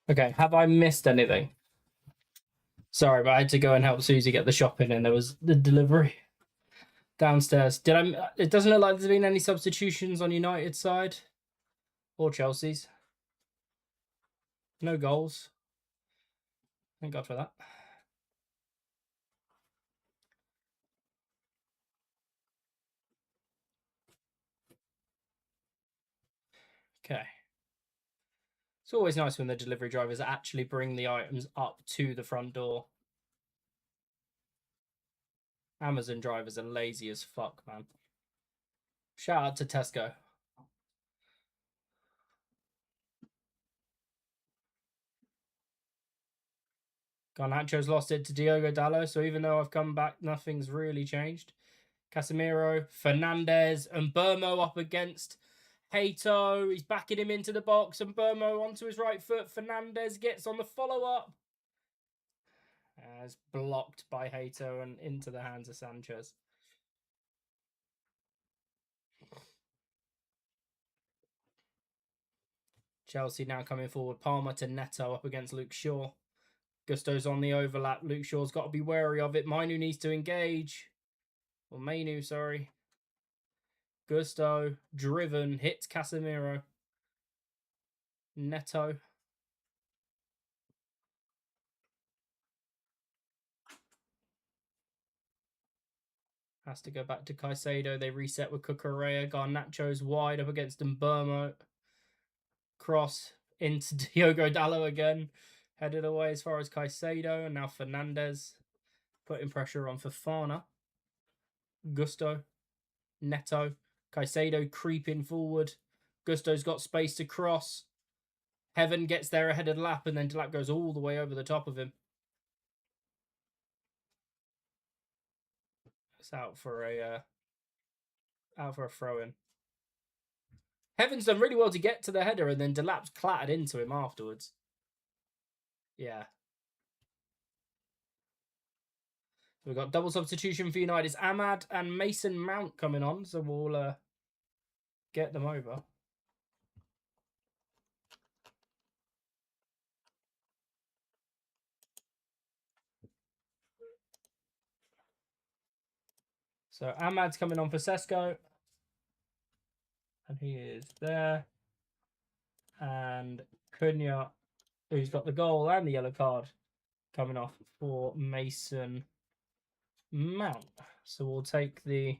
Okay, have I missed anything? Sorry, but I had to go and help Susie get the shopping, and there was the delivery downstairs. It doesn't look like there's been any substitutions on United's side or Chelsea's. No goals. Thank God for that. Okay. It's always nice when the delivery drivers actually bring the items up to the front door. Amazon drivers are lazy as fuck, man. Shout out to Tesco. Garnacho's lost it to Diogo Dallo, so even though I've come back, nothing's really changed. Casemiro, Fernandez, and Burmo up against Hato. He's backing him into the box, and Burmo onto his right foot. Fernandez gets on the follow-up. As blocked by Hato and into the hands of Sanchez. Chelsea now coming forward. Palmer to Neto up against Luke Shaw. Gusto's on the overlap. Luke Shaw's got to be wary of it. Mainu needs to engage. Or Mainu, sorry. Gusto, driven, hits Casemiro. Neto. Has to go back to Caicedo. They reset with Cucurella. Garnacho's wide up against Mbermo. Cross into Diogo Dallo again. Headed away as far as Caicedo. And now Fernandez putting pressure on Fofana. Gusto. Neto. Caicedo creeping forward. Gusto's got space to cross. Heaven gets there ahead of Delap, and then Delap goes all the way over the top of him. It's out for a throw-in. Heaven's done really well to get to the header, and then Delap's clattered into him afterwards. Yeah. We've got double substitution for United. It's Ahmad and Mason Mount coming on, so we'll get them over. So Ahmad's coming on for Sesko. And he is there. And Cunha, who's got the goal and the yellow card, coming off for Mason Mount. So we'll take the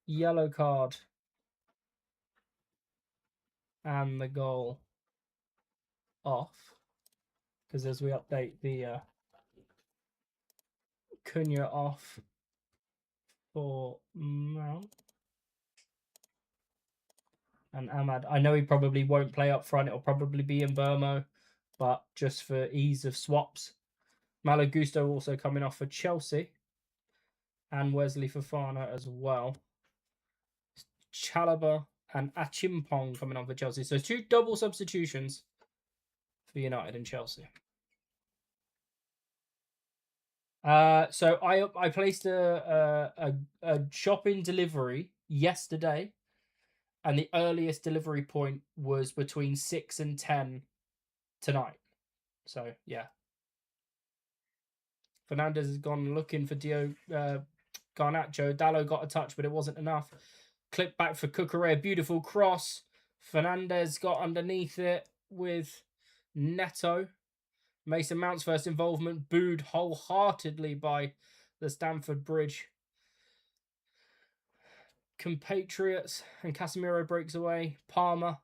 yellow card and the goal off. Because as we update the Cunha off for Mount. And Ahmad, I know he probably won't play up front. It'll probably be in Burmo. But just for ease of swaps. Malo Gusto also coming off for Chelsea. And Wesley Fofana as well. Chalobah and Achimpong coming on for Chelsea. So 2 double substitutions for United and Chelsea. So I placed a shopping delivery yesterday, and the earliest delivery point was between 6 and 10 tonight. So yeah, Fernandez has gone looking for Garnacho. Dallo got a touch, but it wasn't enough. Clip back for Cucurella, beautiful cross. Fernandez got underneath it with Neto. Mason Mount's first involvement booed wholeheartedly by the Stamford Bridge compatriots, and Casemiro breaks away. Palmer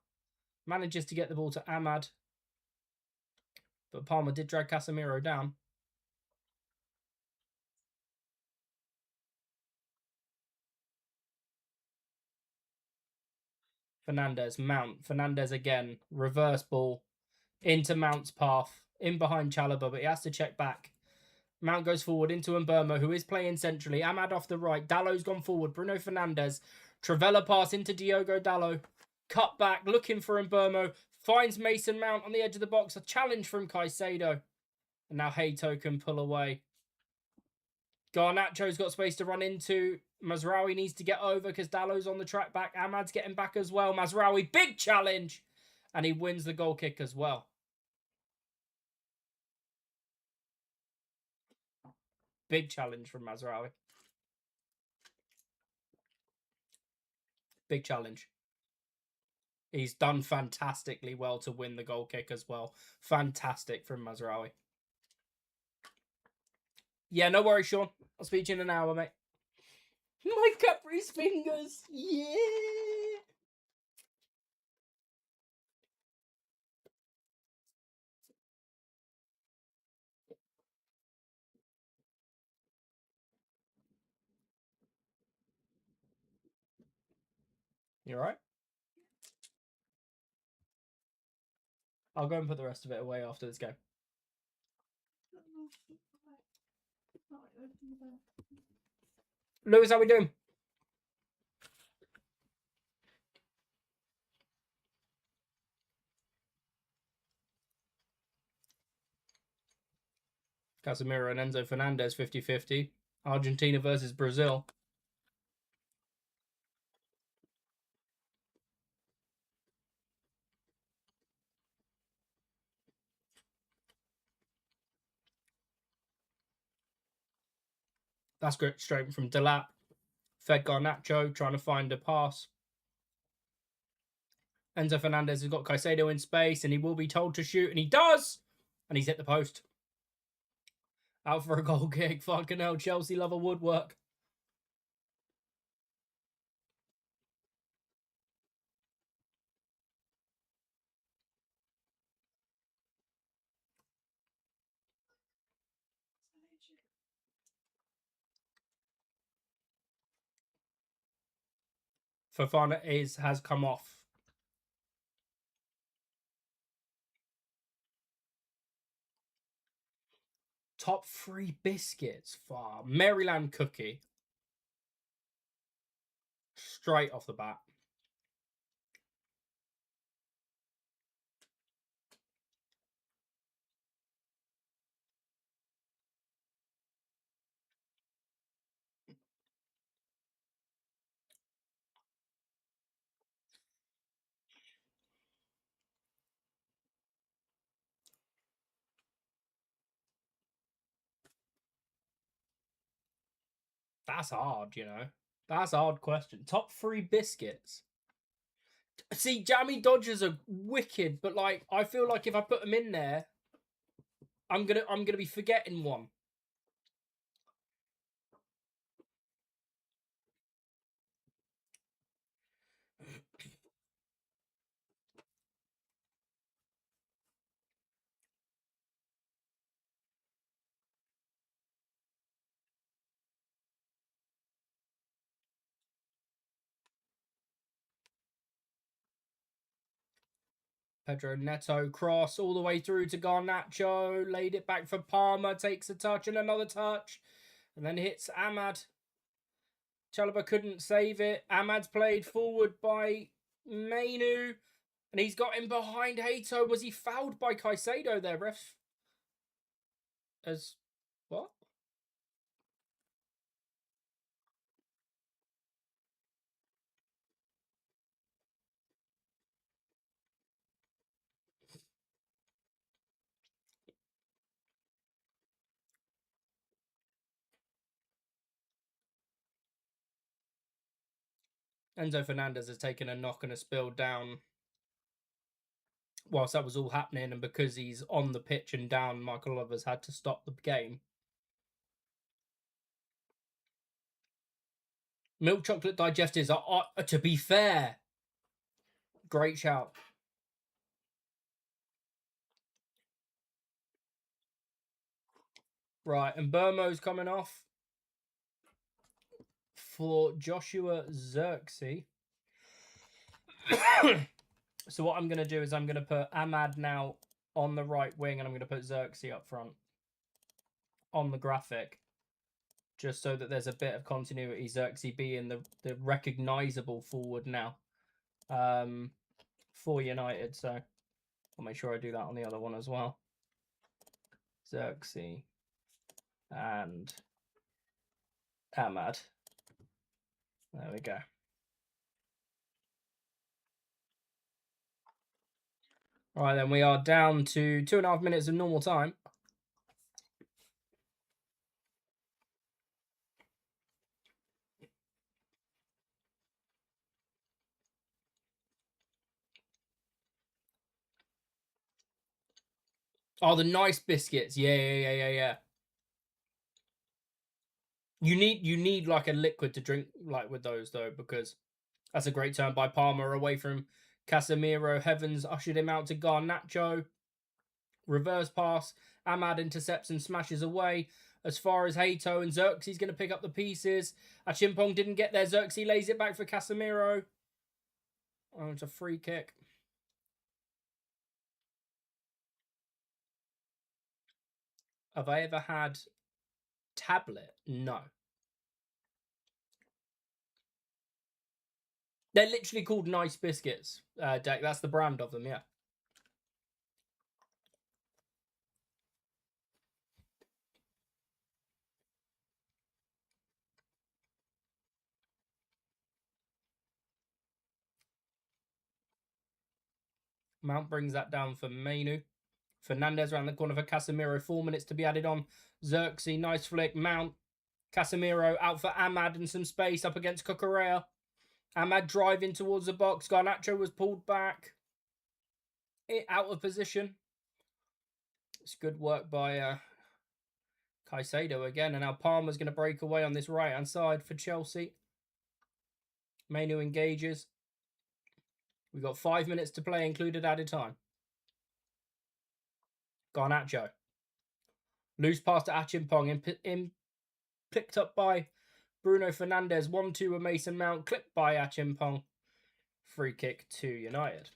manages to get the ball to Ahmad, but Palmer did drag Casemiro down. Fernandez, Mount. Fernandez again. Reverse ball into Mount's path. In behind Chalobah, but he has to check back. Mount goes forward into Mbermo, who is playing centrally. Ahmad off the right. Dallo's gone forward. Bruno Fernandez. Travella pass into Diogo Dallo. Cut back, looking for Mbermo. Finds Mason Mount on the edge of the box. A challenge from Caicedo. And now Hato can pull away. Garnacho's got space to run into. Mazraoui needs to get over because Dallo's on the track back. Ahmad's getting back as well. Mazraoui, big challenge. And he wins the goal kick as well. Big challenge from Mazraoui. Big challenge. He's done fantastically well to win the goal kick as well. Fantastic from Mazraoui. Yeah, no worries, Sean. I'll speak to you in an hour, mate. My Capri's fingers. Yeah. You alright? I'll go and put the rest of it away after this game. Lewis, how we doing? Casemiro and Enzo Fernandez 50-50. Argentina versus Brazil. That's great, straight from Delap. Fed Garnacho trying to find a pass. Enzo Fernandez has got Caicedo in space and he will be told to shoot, and he does! And he's hit the post. Out for a goal kick. Fucking hell, Chelsea love a woodwork. Fofana has come off. Top 3 biscuits for Maryland cookie. Straight off the bat. That's hard, you know. That's a hard question. Top 3 biscuits. See, Jammy Dodgers are wicked, but like I feel like if I put them in there, I'm gonna be forgetting one. Pedro Neto cross all the way through to Garnacho, laid it back for Palmer, takes a touch and another touch, and then hits Ahmad. Chalobah couldn't save it. Ahmad's played forward by Mainu, and he's got him behind Hato. Was he fouled by Caicedo there, ref? As what? Enzo Fernandez has taken a knock and a spill down whilst that was all happening, and because he's on the pitch and down, Michael Oliver's had to stop the game. Milk chocolate digestives are, to be fair, great shout. Right, and Burmo's coming off for Joshua Zirkzee. So what I'm going to do is I'm going to put Ahmad now on the right wing, and I'm going to put Zirkzee up front on the graphic, just so that there's a bit of continuity. Zirkzee being the recognisable forward now for United. So I'll make sure I do that on the other one as well. Zirkzee and Ahmad. There we go. All right, then we are down to 2.5 minutes of normal time. Oh, the nice biscuits. Yeah. You need like a liquid to drink like with those though, because that's a great turn by Palmer away from Casemiro. Heavens ushered him out to Garnacho. Reverse pass. Ahmad intercepts and smashes away. As far as Hato and Xerxes going to pick up the pieces. Achimpong didn't get there. Xerxes lays it back for Casemiro. Oh, it's a free kick. Have I ever had tablet? No. They're literally called Nice Biscuits, Deck. That's the brand of them, yeah. Mount brings that down for Mainu. Fernandez around the corner for Casemiro. 4 minutes to be added on. Xerxes, nice flick. Mount. Casemiro out for Ahmad and some space up against Cucurella. Ahmad driving towards the box. Garnacho was pulled back. Out of position. It's good work by Caicedo again. And now Palmer's going to break away on this right-hand side for Chelsea. Mainu engages. We've got 5 minutes to play, included added time. Garnacho. Loose pass to Achimpong. Picked up by Bruno Fernandes. 1-2 with Mason Mount. Clipped by Achimpong. Free kick to United.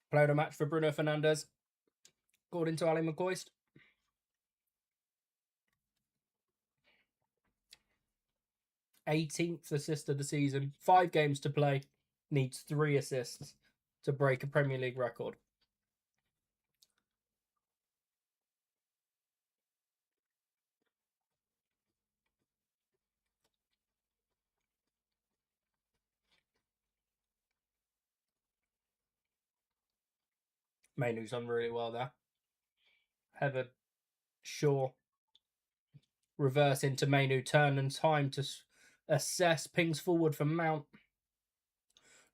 Player of the match for Bruno Fernandes. According to Ali McCoist. 18th assist of the season. 5 games to play. Needs 3 assists to break a Premier League record. Mainu's done really well there. Heather Shaw. Reverse into Mainu. Turn and time to assess. Pings forward for Mount.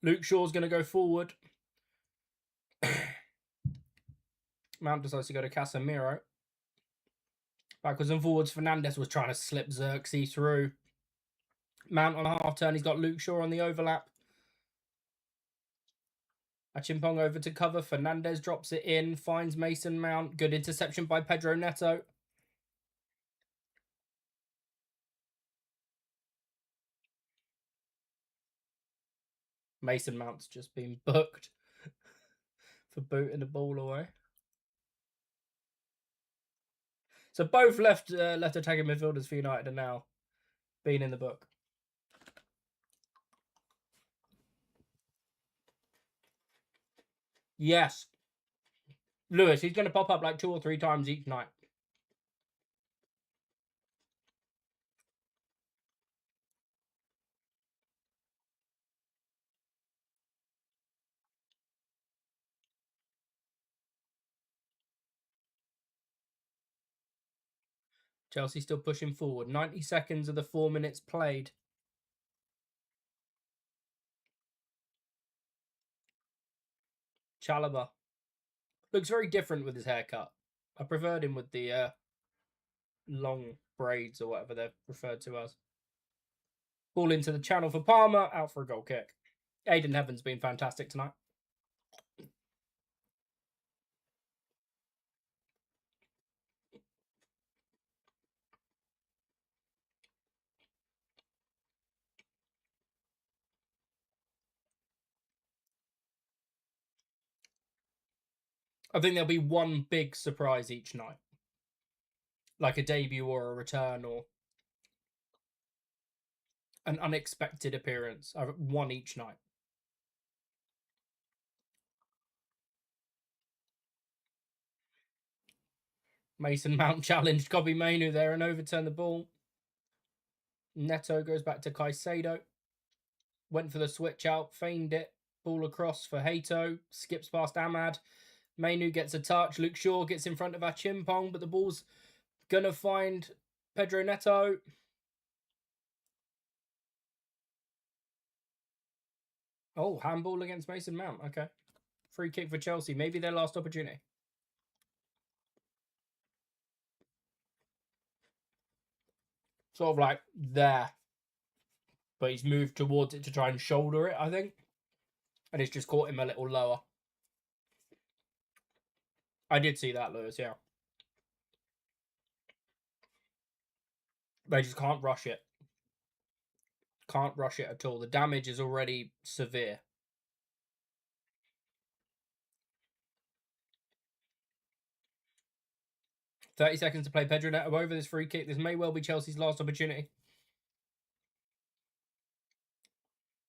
Luke Shaw's going to go forward. Mount decides to go to Casemiro. Backwards and forwards. Fernandes was trying to slip Xerxes through. Mount on a half turn. He's got Luke Shaw on the overlap. Achimpong over to cover. Fernandes drops it in. Finds Mason Mount. Good interception by Pedro Neto. Mason Mount's just been booked for booting the ball away. So both left attacking midfielders for United are now being in the book. Yes. Lewis, he's going to pop up like 2 or 3 times each night. Chelsea still pushing forward. 90 seconds of the 4 minutes played. Chalobah. Looks very different with his haircut. I preferred him with the long braids or whatever they're referred to as. Ball into the channel for Palmer. Out for a goal kick. Aiden Heaven's been fantastic tonight. I think there'll be one big surprise each night. Like a debut or a return or an unexpected appearance. One each night. Mason Mount challenged Kobe Mainu there and overturned the ball. Neto goes back to Caicedo. Went for the switch out, feigned it. Ball across for Hato. Skips past Ahmad. Mainu gets a touch. Luke Shaw gets in front of Achimpong, but the ball's going to find Pedro Neto. Oh, handball against Mason Mount. Okay. Free kick for Chelsea. Maybe their last opportunity. Sort of like there. But he's moved towards it to try and shoulder it, I think. And it's just caught him a little lower. I did see that, Lewis, yeah. They just can't rush it. Can't rush it at all. The damage is already severe. .30 seconds to play. Pedro Neto over this free kick. This may well be Chelsea's last opportunity.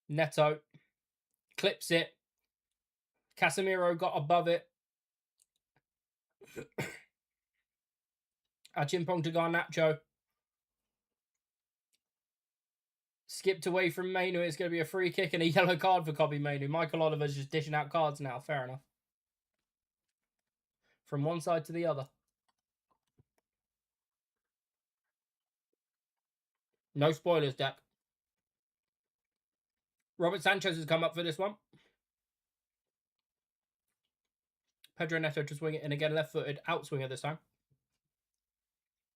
Neto clips it. Casemiro got above it. Achimpong to Garnacho. Skipped away from Mainu. It's going to be a free kick and a yellow card for Kobe Mainu. Michael Oliver's just dishing out cards now. Fair enough. From one side to the other. No spoilers, Deck. Robert Sanchez has come up for this one. Pedro Neto to swing it in again. Left-footed outswinger this time.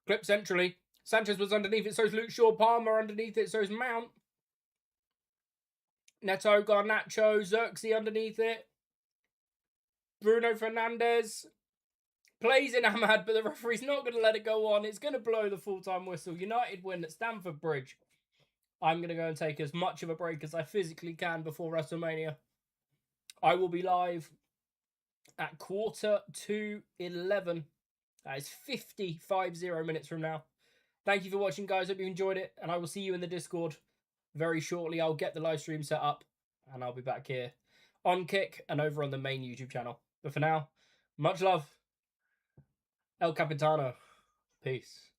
Clip centrally. Sanchez was underneath it. So is Luke Shaw. Palmer underneath it. So is Mount. Neto, Garnacho, Xerxes underneath it. Bruno Fernandes plays in Ahmad, but the referee's not going to let it go on. It's going to blow the full-time whistle. United win at Stamford Bridge. I'm going to go and take as much of a break as I physically can before WrestleMania. I will be live at 11:45. That is 50 minutes from now. Thank you for watching, guys. Hope you enjoyed it, and I will see you in the Discord very shortly. I'll get the live stream set up, and I'll be back here on Kick and over on the main YouTube channel. But for now, much love. El Capitano. Peace.